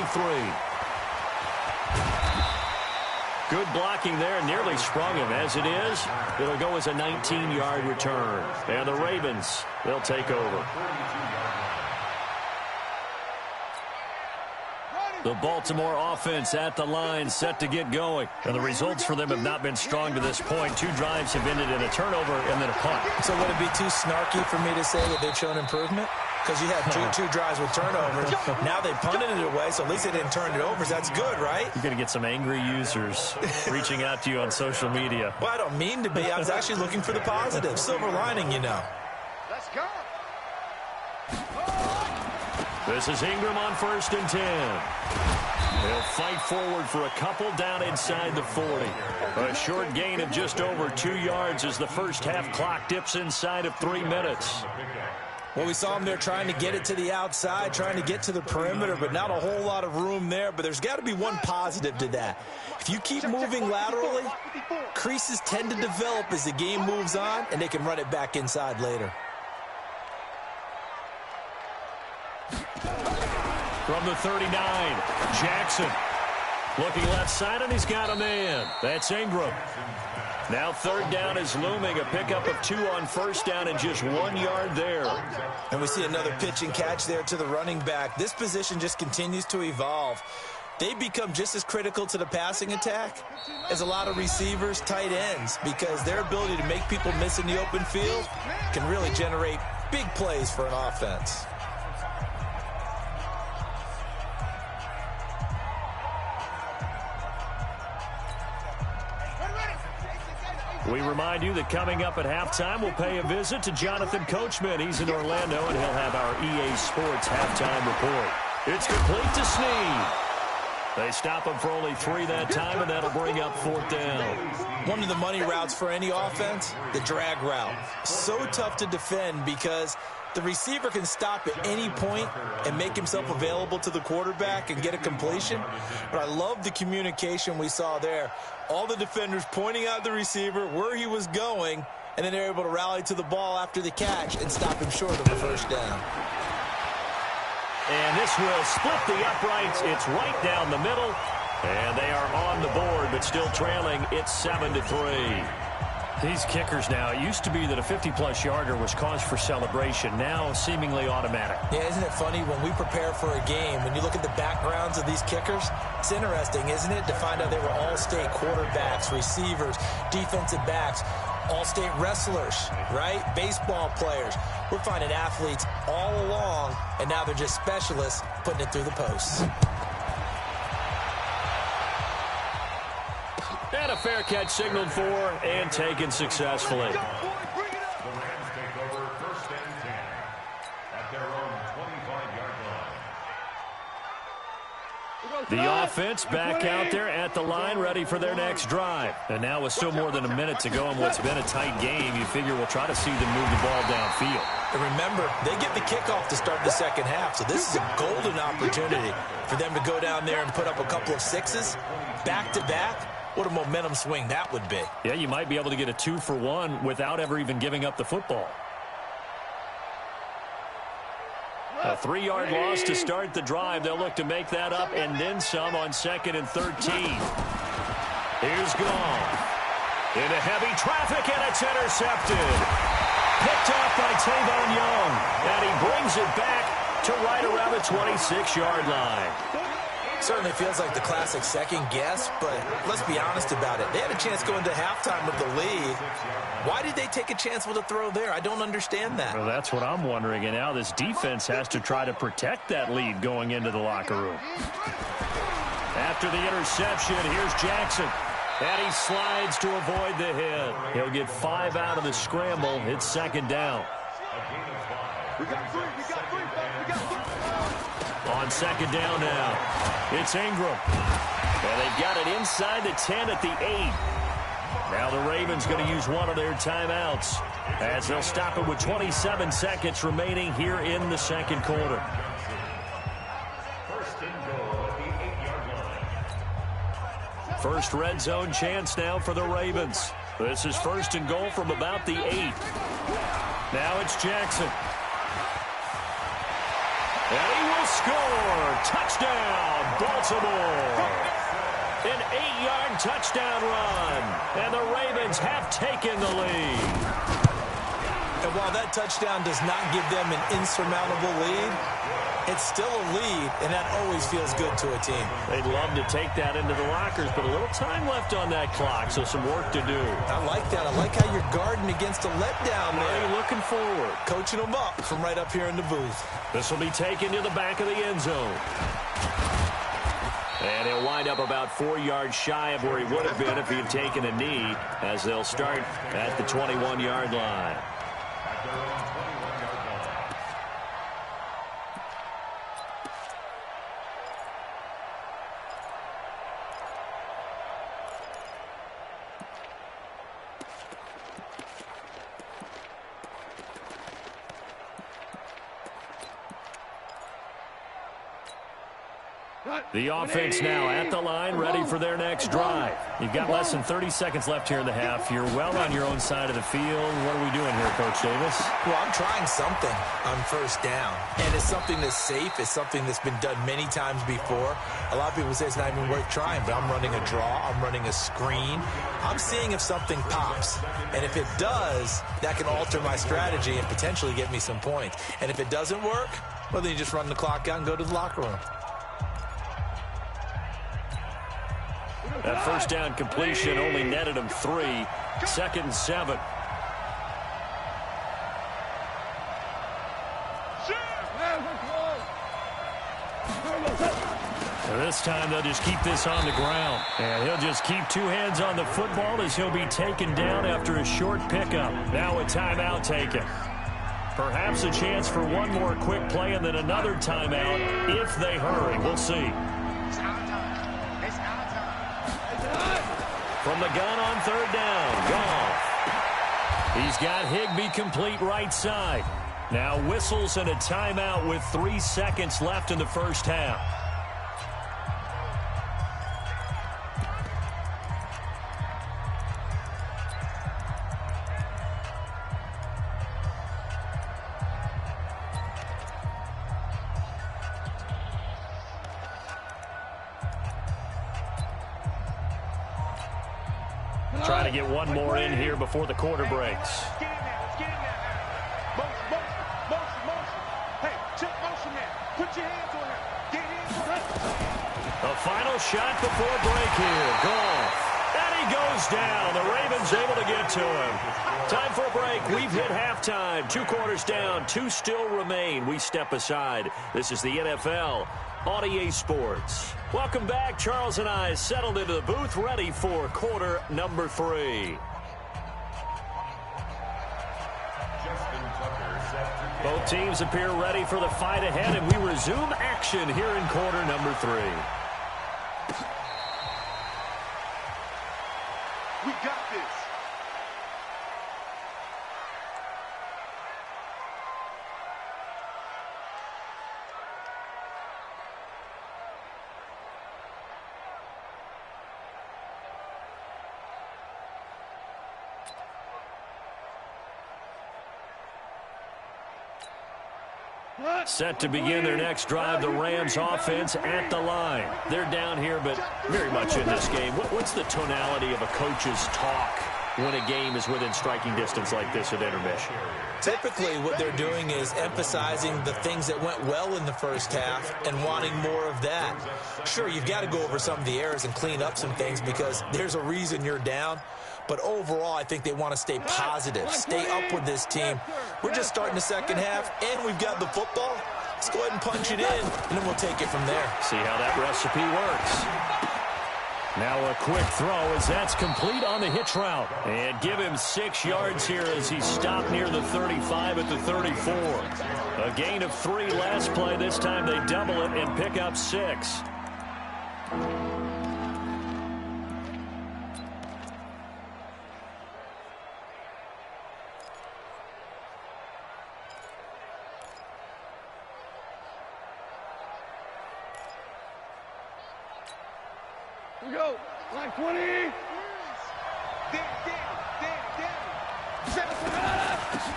Good blocking there, nearly sprung him. As it is, it'll go as a 19-yard return. And the Ravens, they'll take over. The Baltimore offense at the line, set to get going. And the results for them have not been strong to this point. 2 drives have ended in a turnover and then a punt. So would it be too snarky for me to say that they've shown improvement? Because you had two drives with turnovers. Now they punted it away, so at least they didn't turn it over. That's good, right? You're going to get some angry users reaching out to you on social media. Well, I don't mean to be. I was actually looking for the positive. Silver lining, you know. Let's go. This is Ingram on 1st and 10. They'll fight forward for a couple down inside the 40. A short gain of just over 2 yards as the first half clock dips inside of 3 minutes. Well, we saw them there trying to get it to the outside, trying to get to the perimeter, but not a whole lot of room there. But there's got to be one positive to that. If you keep moving laterally, creases tend to develop as the game moves on, and they can run it back inside later. From the 39, Jackson. Looking left side, and he's got a man. That's Ingram. Now 3rd down is looming. A pickup of 2 on 1st down and just 1 yard there. And we see another pitch and catch there to the running back. This position just continues to evolve. They become just as critical to the passing attack as a lot of receivers, tight ends, because their ability to make people miss in the open field can really generate big plays for an offense. We remind you that coming up at halftime, we'll pay a visit to Jonathan Coachman. He's in Orlando, and he'll have our EA Sports halftime report. It's complete to Snead. They stop him for only 3 that time, and that'll bring up 4th down. One of the money routes for any offense, the drag route. So tough to defend because the receiver can stop at any point and make himself available to the quarterback and get a completion. But I love the communication we saw there. All the defenders pointing out the receiver, where he was going, and then they're able to rally to the ball after the catch and stop him short of a 1st down. And this will split the uprights. It's right down the middle. And they are on the board, but still trailing. It's 7-3. These kickers now, it used to be that a 50-plus yarder was cause for celebration. Now, seemingly automatic. Yeah, isn't it funny when we prepare for a game, when you look at the backgrounds of these kickers, it's interesting, isn't it, to find out they were all-state quarterbacks, receivers, defensive backs, all-state wrestlers, right? Baseball players. We're finding athletes all along, and now they're just specialists putting it through the posts. And a fair catch signaled for and taken successfully. The Rams take over 1st and 10 at their own 25-yard line. The offense back out there at the line, ready for their next drive. And now with still more than a minute to go in what's been a tight game, you figure we'll try to see them move the ball downfield. And remember, they get the kickoff to start the second half, so this is a golden opportunity for them to go down there and put up a couple of sixes back-to-back. What a momentum swing that would be. Yeah, you might be able to get a 2-for-1 without ever even giving up the football. A 3-yard loss to start the drive. They'll look to make that up and then some on 2nd and 13. Here's Goff. Into heavy traffic, and it's intercepted. Picked off by Tavon Young. And he brings it back to right around the 26-yard line. Certainly feels like the classic second guess, but let's be honest about it. They had a chance going to halftime with the lead. Why did they take a chance with a throw there? I don't understand that. Well, that's what I'm wondering. And now this defense has to try to protect that lead going into the locker room. After the interception, here's Jackson. And he slides to avoid the hit. He'll get 5 out of the scramble. It's 2nd down. We got three. On 2nd down now, it's Ingram. And they've got it inside the 10 at the 8. Now the Ravens going to use one of their timeouts as they'll stop it with 27 seconds remaining here in the second quarter. 1st and goal at the 8-yard line. First red zone chance now for the Ravens. This is 1st and goal from about the 8. Now it's Jackson. And he will score. Touchdown, Baltimore. An 8-yard touchdown run. And the Ravens have taken the lead. And while that touchdown does not give them an insurmountable lead, it's still a lead, and that always feels good to a team. They'd love to take that into the lockers, but a little time left on that clock, so some work to do. I like that. I like how you're guarding against a letdown there. Really looking forward. Coaching them up from right up here in the booth. This will be taken to the back of the end zone. And he'll wind up about 4 yards shy of where he would have been if he had taken a knee, as they'll start at the 21-yard line. At their own 21-yard line. The offense now at the line, ready for their next drive. You've got less than 30 seconds left here in the half. You're well on your own side of the field. What are we doing here, Coach Davis? Well, I'm trying something on 1st down. And it's something that's safe. It's something that's been done many times before. A lot of people say it's not even worth trying, but I'm running a draw. I'm running a screen. I'm seeing if something pops. And if it does, that can alter my strategy and potentially get me some points. And if it doesn't work, well, then you just run the clock out and go to the locker room. That 1st down completion only netted him 3. 2nd and 7. This time they'll just keep this on the ground. And he'll just keep 2 hands on the football as he'll be taken down after a short pickup. Now a timeout taken. Perhaps a chance for one more quick play and then another timeout if they hurry. We'll see. From the gun on 3rd down, Goff. He's got Higbee complete right side. Now whistles and a timeout with 3 seconds left in the first half. Trying to get one more in here before the quarter breaks. Get in there. Let's get in there. Motion. Hey, check motion there. Put your hands on him. Get hands on him. The final shot before break here. Goal. And he goes down. The Ravens able to get to him. Time for a break. We've hit halftime. 2 quarters down. 2 still remain. We step aside. This is the NFL on EA Sports. Welcome back. Charles and I settled into the booth, ready for quarter number 3. Both teams appear ready for the fight ahead, and we resume action here in quarter number 3. We got this. Set to begin their next drive, the Rams offense at the line. They're down here, but very much in this game. What's the tonality of a coach's talk when a game is within striking distance like this at intermission? Typically, what they're doing is emphasizing the things that went well in the first half and wanting more of that. Sure, you've got to go over some of the errors and clean up some things because there's a reason you're down. But overall, I think they want to stay positive, stay up with this team. We're just starting the second half, and we've got the football. Let's go ahead and punch it in, and then we'll take it from there. See how that recipe works. Now a quick throw as that's complete on the hitch route. And give him 6 yards here as he stopped near the 35 at the 34. A gain of 3 last play. This time they double it and pick up 6. We go. Line 20.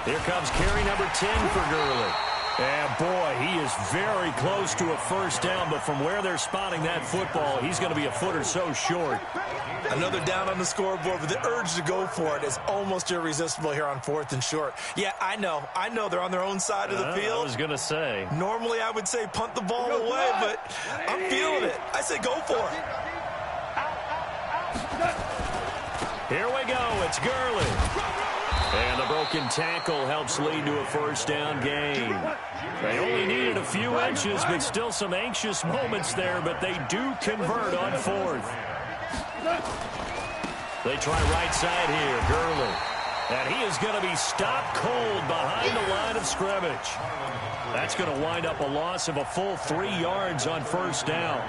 Here comes carry number 10 for Gurley. And boy, he is very close to a first down, but from where they're spotting that football, he's going to be a foot or so short. Another down on the scoreboard, but the urge to go for it is almost irresistible here on 4th and short. Yeah, I know they're on their own side of the field. I was going to say. Normally, I would say punt the ball away, but I'm feeling it. I say go for it. Here we go. It's Gurley. And the broken tackle helps lead to a first down gain. They only needed a few inches, but still some anxious moments there, but they do convert on 4th. They try right side here, Gurley. And he is going to be stopped cold behind the line of scrimmage. That's going to wind up a loss of a full 3 yards on first down.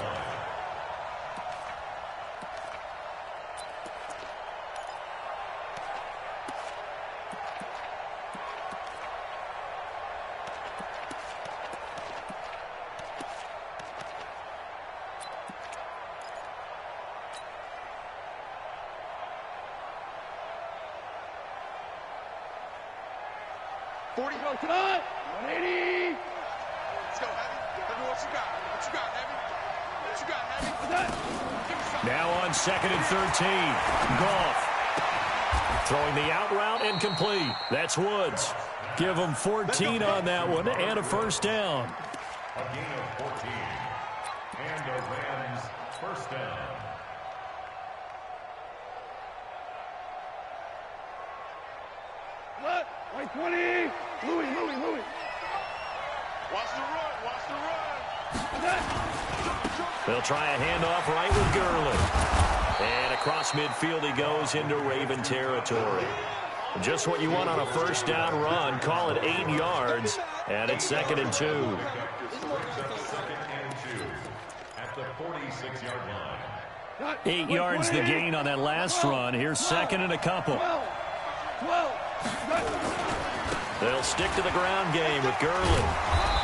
Go tonight. 180. Let's go, Heavy. Let me what you got. What you got, Heavy? What you got, Heavy? Now on 2nd and 13. Goff. Throwing the out route incomplete. That's Woods. Give him 14 on that one and a first down. A gain of 14. And the Rams first down. What? Right 20. Louis. Watch the run. They'll try a handoff right with Gurley. And across midfield he goes into Raven territory. Just what you want on a first down run. Call it 8 yards. And it's 2nd and 2. Second and 2 at the 46-yard line. 8 yards the gain on that last run. Here's 2nd and a couple. 12. They'll stick to the ground game with Gurley.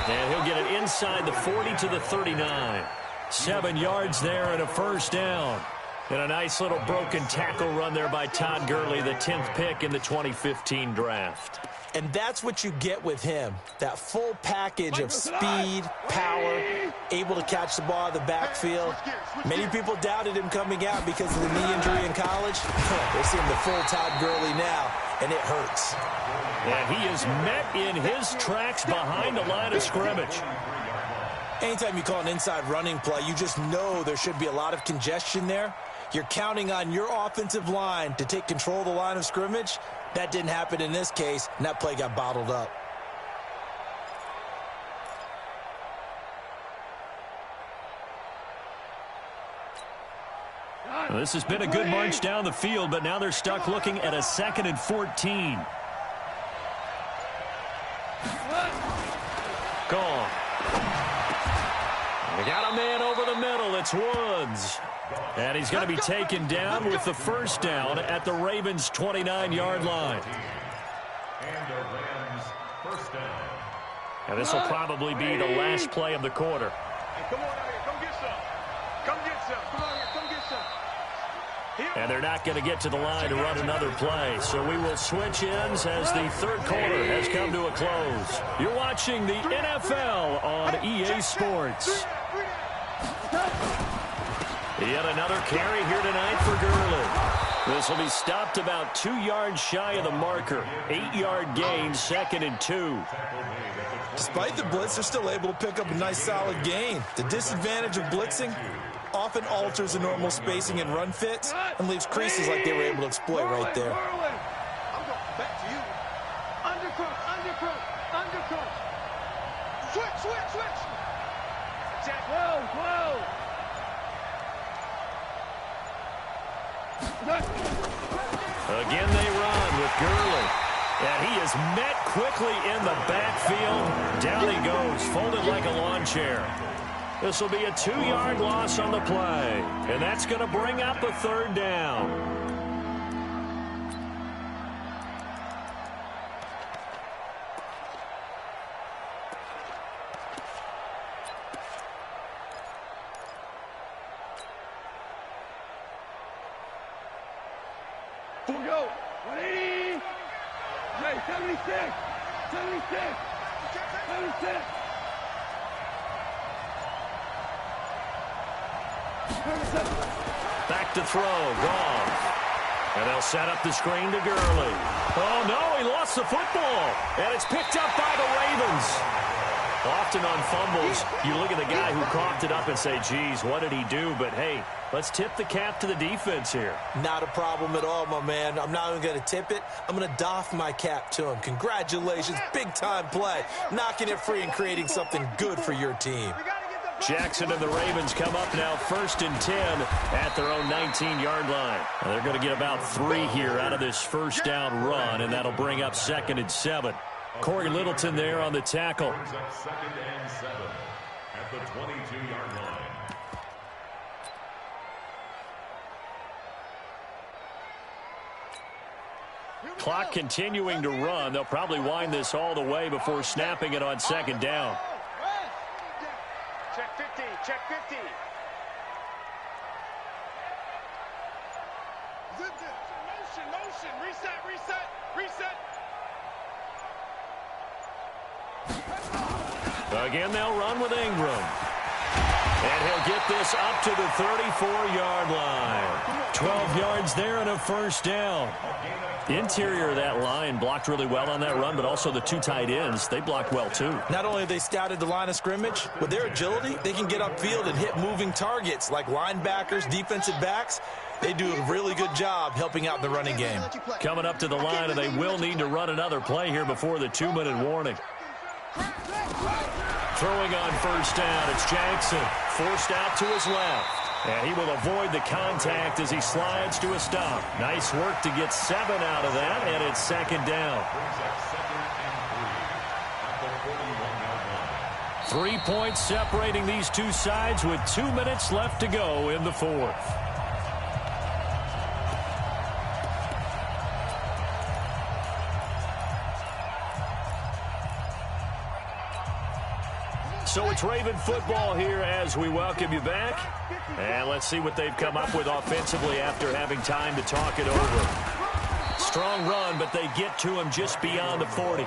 And he'll get it inside the 40 to the 39. 7 yards there and a first down. And a nice little broken tackle run there by Todd Gurley, the 10th pick in the 2015 draft. And that's what you get with him, that full package of speed, power, able to catch the ball in the backfield. Many people doubted him coming out because of the knee injury in college. They're seeing the full Todd Gurley now, and it hurts. And he is met in his tracks behind the line of scrimmage. Anytime you call an inside running play, you just know there should be a lot of congestion there. You're counting on your offensive line to take control of the line of scrimmage. That didn't happen in this case, and that play got bottled up. Well, this has been a good march down the field, but now they're stuck looking at a 2nd and 14. Gone. They got a man over the middle. It's Woods. And he's going to be taken down with the first down at the Ravens' 29-yard line. And the Rams first down. And this will probably be the last play of the quarter. Hey, come on out here. Come get some. Come get some. Come on here. Come get some. And they're not going to get to the line to run another play. So we will switch ends as the third quarter has come to a close. You're watching the NFL on EA Sports. Yet another carry here tonight for Gurley. This will be stopped about 2 yards shy of the marker. 8-yard gain, 2nd and 2. Despite the blitz, they're still able to pick up a nice solid gain. The disadvantage of blitzing often alters the normal spacing and run fits and leaves creases like they were able to exploit right there. I'm going back to you. Undercross, undercross, undercross. Switch, switch, switch. Jack, whoa. Again they run with Gurley. And he is met quickly in the backfield. Down he goes, folded like a lawn chair. This will be a 2-yard loss on the play. And that's going to bring up a third down. Go. 180. 76. 76. 76. Back to throw. Gone. And they'll set up the screen to Gurley. Oh, no, he lost the football. And it's picked up by the Ravens. Often on fumbles, you look at the guy who coughed it up and say, geez, what did he do? But, hey, let's tip the cap to the defense here. Not a problem at all, my man. I'm not even going to tip it. I'm going to doff my cap to him. Congratulations. Big-time play. Knocking it free and creating something good for your team. Jackson and the Ravens come up now 1st and 10 at their own 19-yard line. Now they're going to get about 3 here out of this first down run, and that'll bring up 2nd and 7. Corey Littleton there on the tackle. 2nd and 7 at the 22-yard line. Clock continuing to run. They'll probably wind this all the way before snapping it on 2nd down. Check 50. Check 50. Motion. Reset. Again, they'll run with Ingram. And he'll get this up to the 34-yard line. 12 yards there and a first down. The interior of that line blocked really well on that run, but also the 2 tight ends, they blocked well too. Not only have they scouted the line of scrimmage, with their agility, they can get upfield and hit moving targets like linebackers, defensive backs. They do a really good job helping out the running game. Coming up to the line, and they will need to run another play here before the 2-minute warning. Throwing on first down, it's Jackson. Forced out to his left. And he will avoid the contact as he slides to a stop. Nice work to get 7 out of that, and it's 2nd down. 3 points separating these two sides with 2 minutes left to go in the 4th. So it's Raven football here as we welcome you back. And let's see what they've come up with offensively after having time to talk it over. strong run, but they get to him just beyond the 40.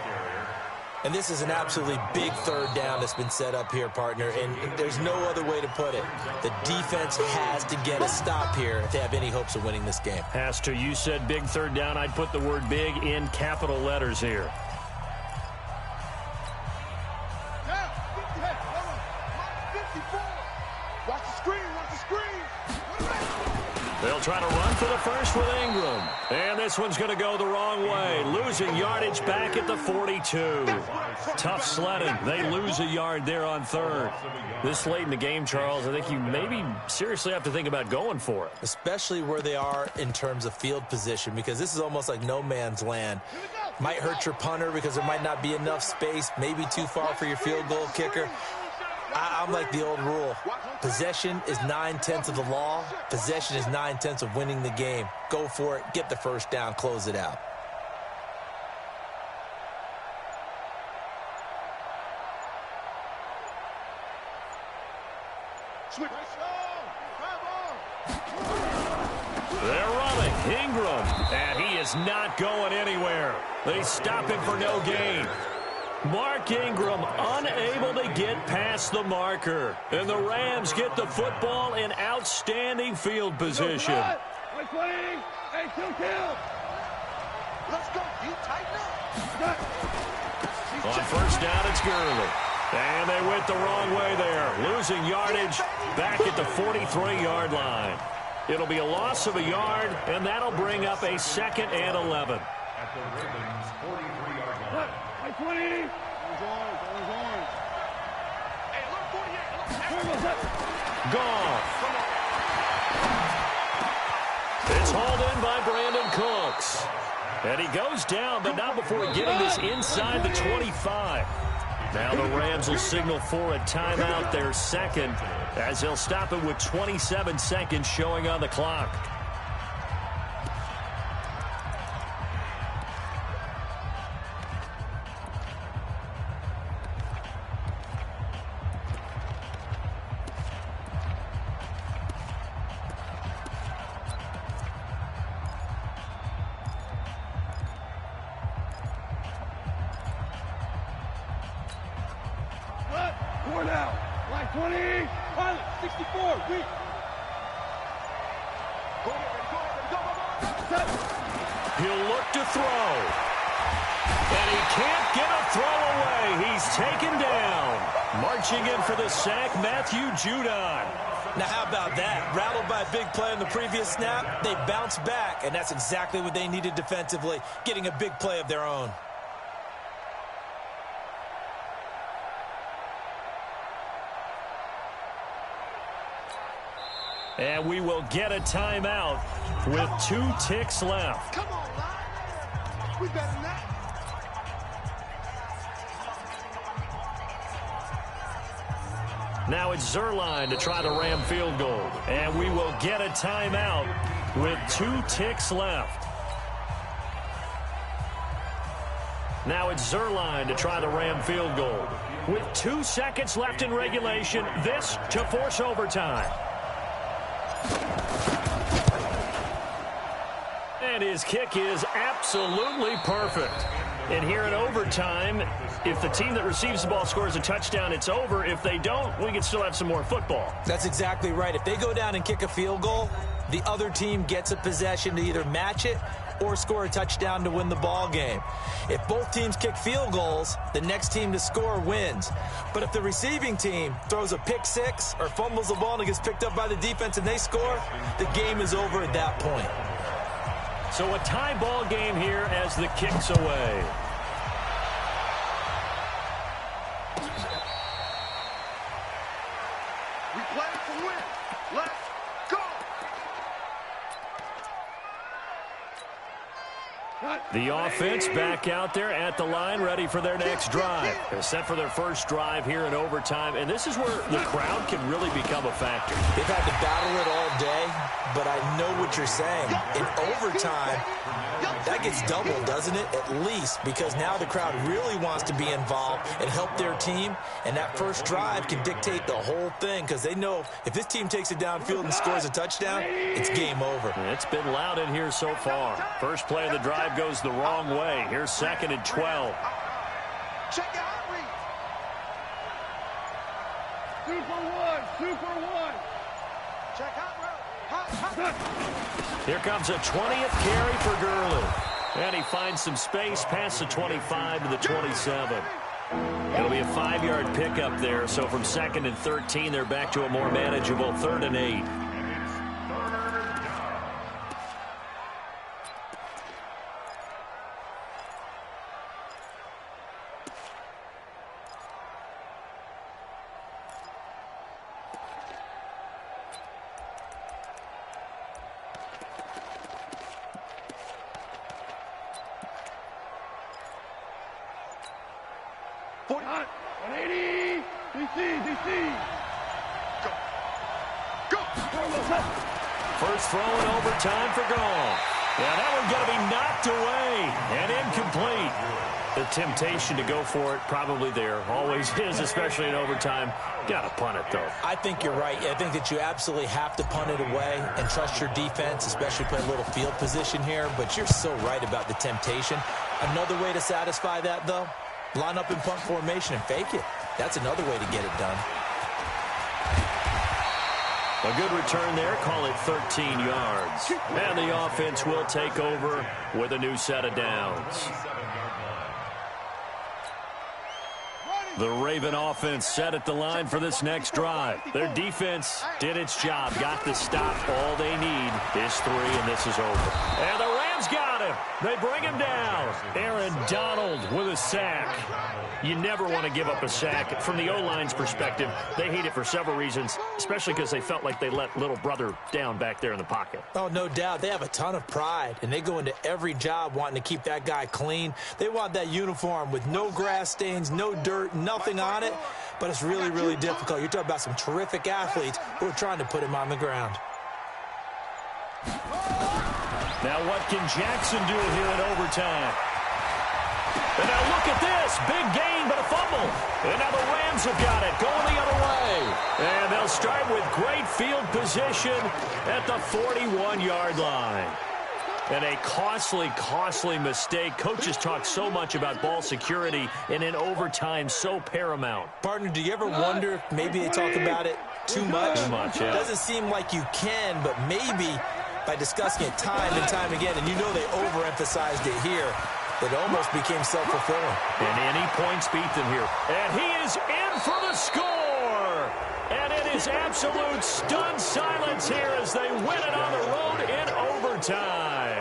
And this is an absolutely big third down that's been set up here, partner, and there's no other way to put it. The defense has to get a stop here if they have any hopes of winning this game. Pastor, you said big third down. I'd put the word big in capital letters here. Watch the screen, watch the screen. They'll try to run for the first with Ingram. And this one's going to go the wrong way. Losing yardage back at the 42. Tough sledding. They lose a yard there on third. This late in the game, Charles, I think you maybe seriously have to think about going for it. Especially where they are in terms of field position, because this is almost like no man's land. Might hurt your punter because there might not be enough space, maybe too far for your field goal kicker. I'm like the old rule. Possession is 9/10 of the law. Possession is 9/10 of winning the game. Go for it. Get the first down. Close it out. They're running. Ingram. And he is not going anywhere. They stop him for no gain. Mark Ingram unable to get past the marker. And the Rams get the football in outstanding field position. Let's go, you tighten up. On first down, it's Gurley. And they went the wrong way there. Losing yardage back at the 43-yard line. It'll be a loss of a yard, and that'll bring up a 2nd and 11. At the Ravens' 43-yard line. 20. Hey, look, 48. Gone. It's hauled in by Brandon Cooks. And he goes down, but not before getting this inside the 25. Now the Rams will signal for a timeout, their second, as they'll stop it with 27 seconds showing on the clock. Four now. Line 20. Pilot, 64. Weak. He'll look to throw. And he can't get a throw away. He's taken down. Marching in for the sack, Matthew Judon. Now, how about that? Rattled by a big play on the previous snap, they bounce back, and that's exactly what they needed defensively, getting a big play of their own. And we will get a timeout with 2 ticks left. Come on, man. We better than that. Now it's Zerline to try the Ram field goal. And we will get a timeout with 2 ticks left. Now it's Zerline to try the Ram field goal. With 2 seconds left in regulation, this to force overtime. And his kick is absolutely perfect. And here in overtime, if the team that receives the ball scores a touchdown, it's over. If they don't, we can still have some more football. That's exactly right. If they go down and kick a field goal, the other team gets a possession to either match it or score a touchdown to win the ball game. If both teams kick field goals, the next team to score wins. But if the receiving team throws a pick six or fumbles the ball and it gets picked up by the defense and they score, the game is over at that point. So a tie ball game here as the kick's away. We play to win. Let's go. The offense back out there at the line, ready for their next drive. They're set for their first drive here in overtime, and this is where the crowd can really become a factor. They've had to battle it all day, but I know what you're saying. In overtime, that gets doubled, doesn't it? At least, because now the crowd really wants to be involved and help their team, and that first drive can dictate the whole thing, because they know if this team takes it downfield and scores a touchdown, it's game over. It's been loud in here so far. First play of the drive goes the wrong way. Here's 2nd and 12. Check out read. Super one. Check out road. Here comes a 20th carry for Gurley. And he finds some space past the 25 to the 27. It'll be a 5-yard pickup there. So from 2nd and 13, they're back to a more manageable 3rd and 8. Hot. 180. DC. Go. First throw in overtime for Gall. Yeah, that one's going to be knocked away and incomplete. The temptation to go for it probably there. Always is, especially in overtime. Got to punt it, though. I think you're right. I think that you absolutely have to punt it away and trust your defense, especially play a little field position here. But you're so right about the temptation. Another way to satisfy that, though, line up in punt formation and fake it. That's another way to get it done. A good return there. Call it 13 yards. And the offense will take over with a new set of downs. The Raven offense set at the line for this next drive. Their defense did its job, got the stop. All they need is 3, and this is over. And the Rams got him. They bring him down. Aaron Donald with a sack. You never want to give up a sack. From the O-line's perspective, they hate it for several reasons, especially because they felt like they let little brother down back there in the pocket. Oh, no doubt. They have a ton of pride, and they go into every job wanting to keep that guy clean. They want that uniform with no grass stains, no dirt, nothing on it, but it's really, really difficult. You're talking about some terrific athletes who are trying to put him on the ground. Now what can Jackson do here in overtime? And now look at this. Big gain, but a fumble. And now the Rams have got it, going the other way. And they'll start with great field position at the 41-yard line. And a costly mistake. Coaches talk so much about ball security, and in overtime, so paramount. Partner, do you ever wonder if maybe they talk about it too much? Too much, yeah. It doesn't seem like you can, but maybe by discussing it time and time again, and you know they overemphasized it here, it almost became self-fulfilling. And any points beat them here. And he is in for the score! And it is absolute stunned silence here as they win it on the road in overtime.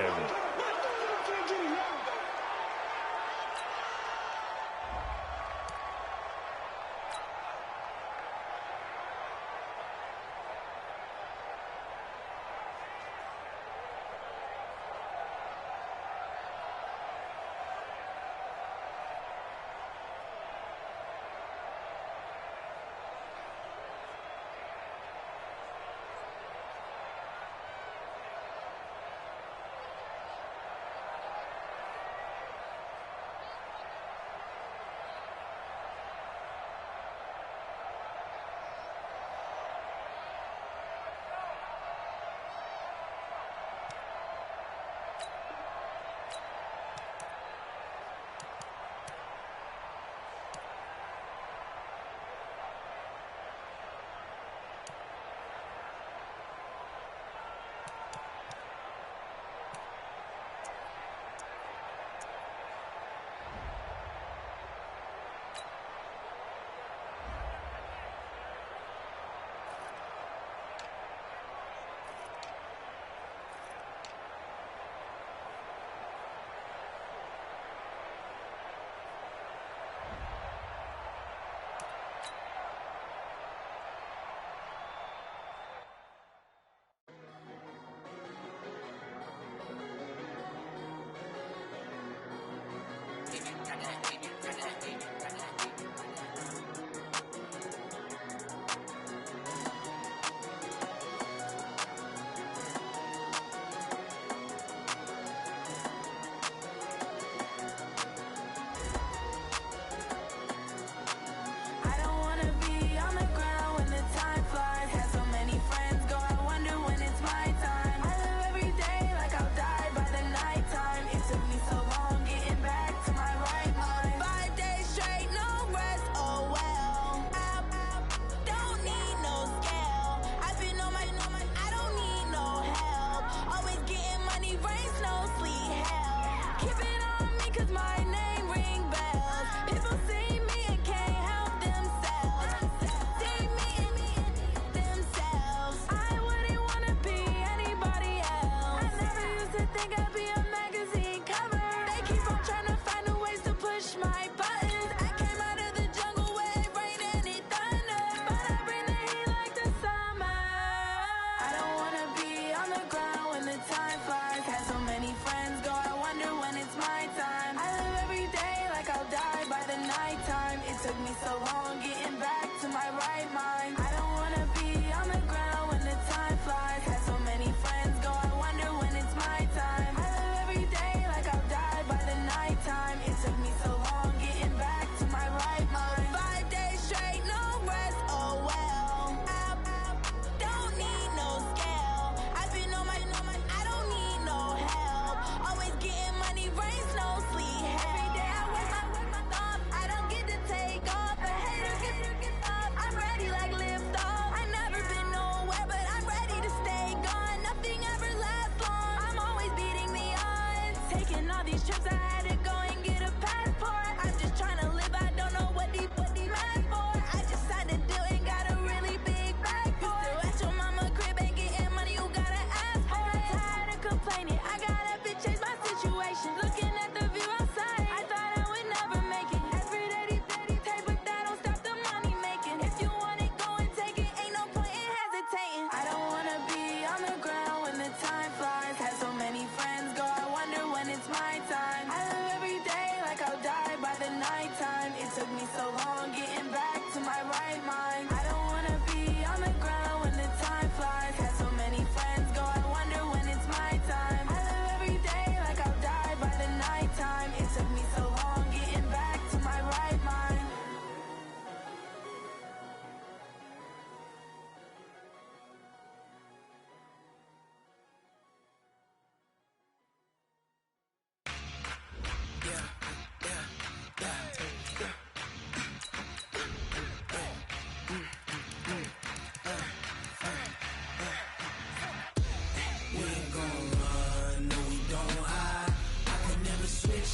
nighttime. It took me so long getting back to my right mind. I don't wanna be on the ground when the time flies. Had so many friends go, I wonder when it's my time. I live every day like I'll die by the nighttime. It took me so long getting back to my right mind.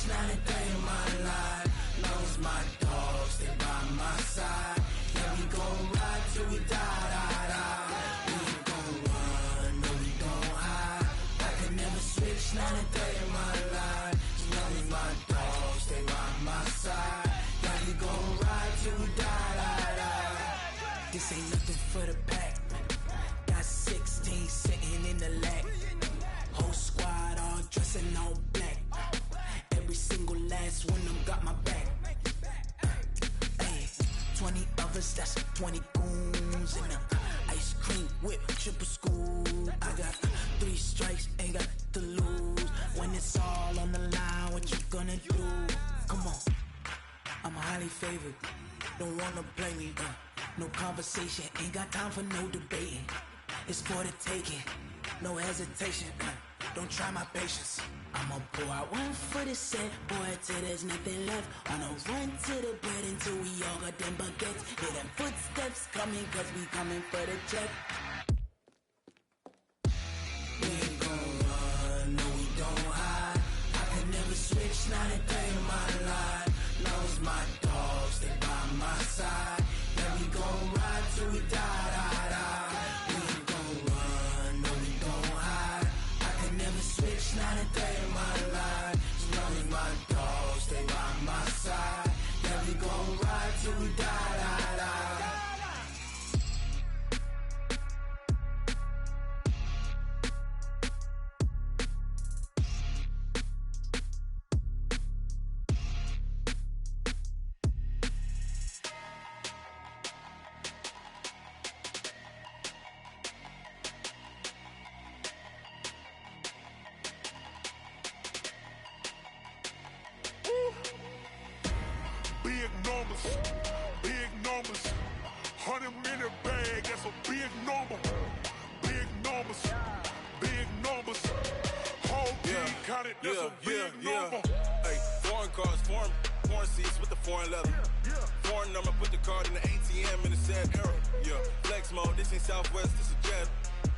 Not a day in my life. Knows my dogs, they by my side. Yeah, we gon' ride till we die, die, die. We ain't gon' run, no, we gon' hide. I can never switch, not a day in my life. Knows my dogs, they by my side. Yeah, we gon' ride till we die, die, die. This ain't nothing for the pack. Got 16 sitting in the lap. Whole squad all dressing all black. Every single last one of them got my back. Hey, 20 of us, that's 20 goons. And ice cream whip, triple scoop. I got 3 strikes, ain't got to lose. When it's all on the line, what you gonna do? Come on, I'm highly favored. Don't wanna play me, no conversation. Ain't got time for no debating. It's for the taking, no hesitation. Don't try my patience. I'ma pour out one for the set, boy, till there's nothing left. On a run to the bread until we all got them baguettes. Hear them footsteps coming, cause we coming for the check. We ain't gon' run, no, we don't hide. I can never switch, not a day in my life. Knows my dogs, they by my side. Yeah, we gon' ride till we die, die, die. We ain't gon' run, no, we don't hide. I can never switch, not a day in my life. Knows my dogs, they by my side. Yeah, we gon' ride till we die, die, die. Big numbers, big numbers. 100-minute bag, that's a big number. Big numbers, big numbers. Whole team counted, that's a big number. Hey, foreign cars, foreign seats with the foreign leather. Foreign number, put the card in the ATM in the sad era. Yeah, flex mode, this ain't Southwest, this is Jet.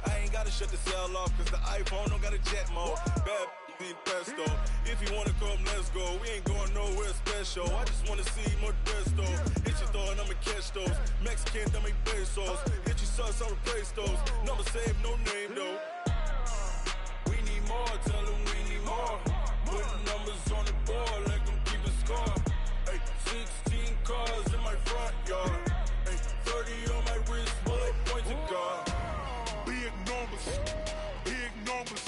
I ain't gotta shut the cell off, cause the iPhone don't got a jet mode. Bad need pesto. If you wanna come, let's go. We ain't going nowhere special. I just wanna see more desto. Hit your throw and I'ma catch those. Mexican, dummy pesos. Hit your sus, I'll replace those. Number save, no name though. We need more, tell them we need more. Putting numbers on the board, like them keep a score. Hey, 16 cars in my front yard. Hey, 30 on my wrist, bullet point to God. Big numbers, big numbers.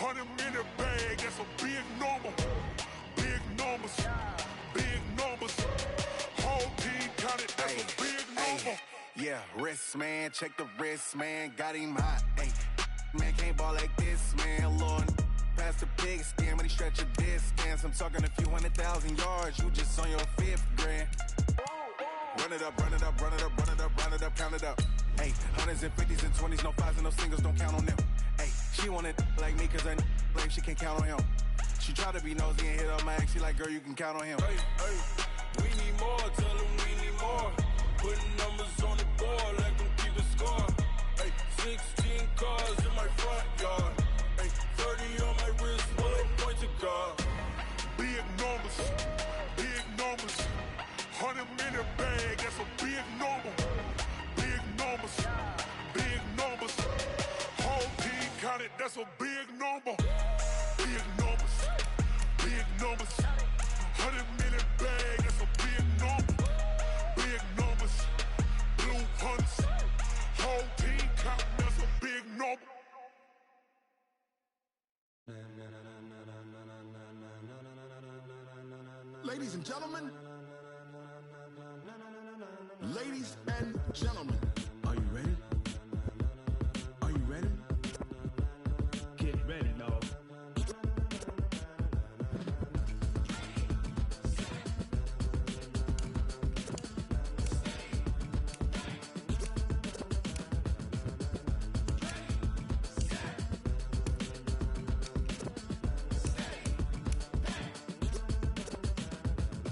100-minute bag, that's a big number. Big numbers, big numbers. Whole team counted, that's a big number. Yeah, wrist man, check the wrist man, got him hot. Ay, man can't ball like this, man. Lord, past the pig skin when he stretch a distance. I'm talking a few 100,000 yards, you just on your 5th grand. Run it up, run it up, run it up, run it up, run it up, count it up. Hey, 100s and 50s and 20s, no 5s and no singles, don't count on them. Hey, she wanted like me cause her like she can't count on him. She tried to be nosy and hit up my ex, she like, girl, you can count on him. Hey, hey, we need more, tell them we need more. Putting numbers on the board, like them keep a score. Hey, 16 cars in my front yard. Hey, 30 on my wrist, bullet point to God. Big numbers, big numbers. 100-minute bag, that's a big number. Big numbers, big numbers. Whole team counted, that's a big number. Big numbers, big numbers. 100-minute bag, that's a big number. Big numbers, blue hunts. Whole team counting, that's a big number. Ladies and gentlemen. Ladies and gentlemen. Are you ready? Are you ready? Get ready, dog.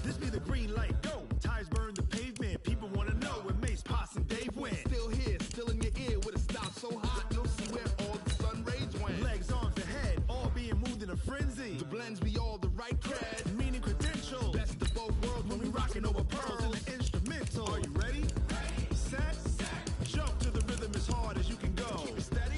This be the green light, go. Tires burn the pavement. People wanna know where Mace, Potts, and Dave went. Still here, still in your ear with a style so hot, you'll see where all the sun rays went. Legs, arms, the head, all being moved in a frenzy. The blends be all the right cred. Meaning credentials. Best of both worlds When we rockin' over pearls in the instrumental. Are you ready? Set, jump to the rhythm as hard as you can go. Keep it steady,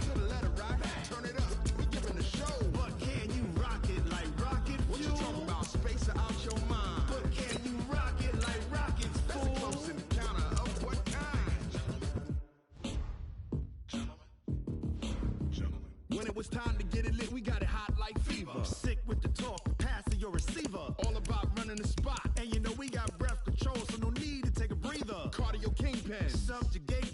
to the letter right. Turn it up, we giving the show. But can you rock it like rocket What you fuel? talking about? Space out your mind. But can you rock it like rockets, That's a fool? close encounter of what kind? Gentlemen. When it was time to get it lit, we got it hot like fever. Sick with the talk, passing your receiver. All about running the spot. And you know we got breath control, so no need to take a breather. Cardio kingpin. Subjugate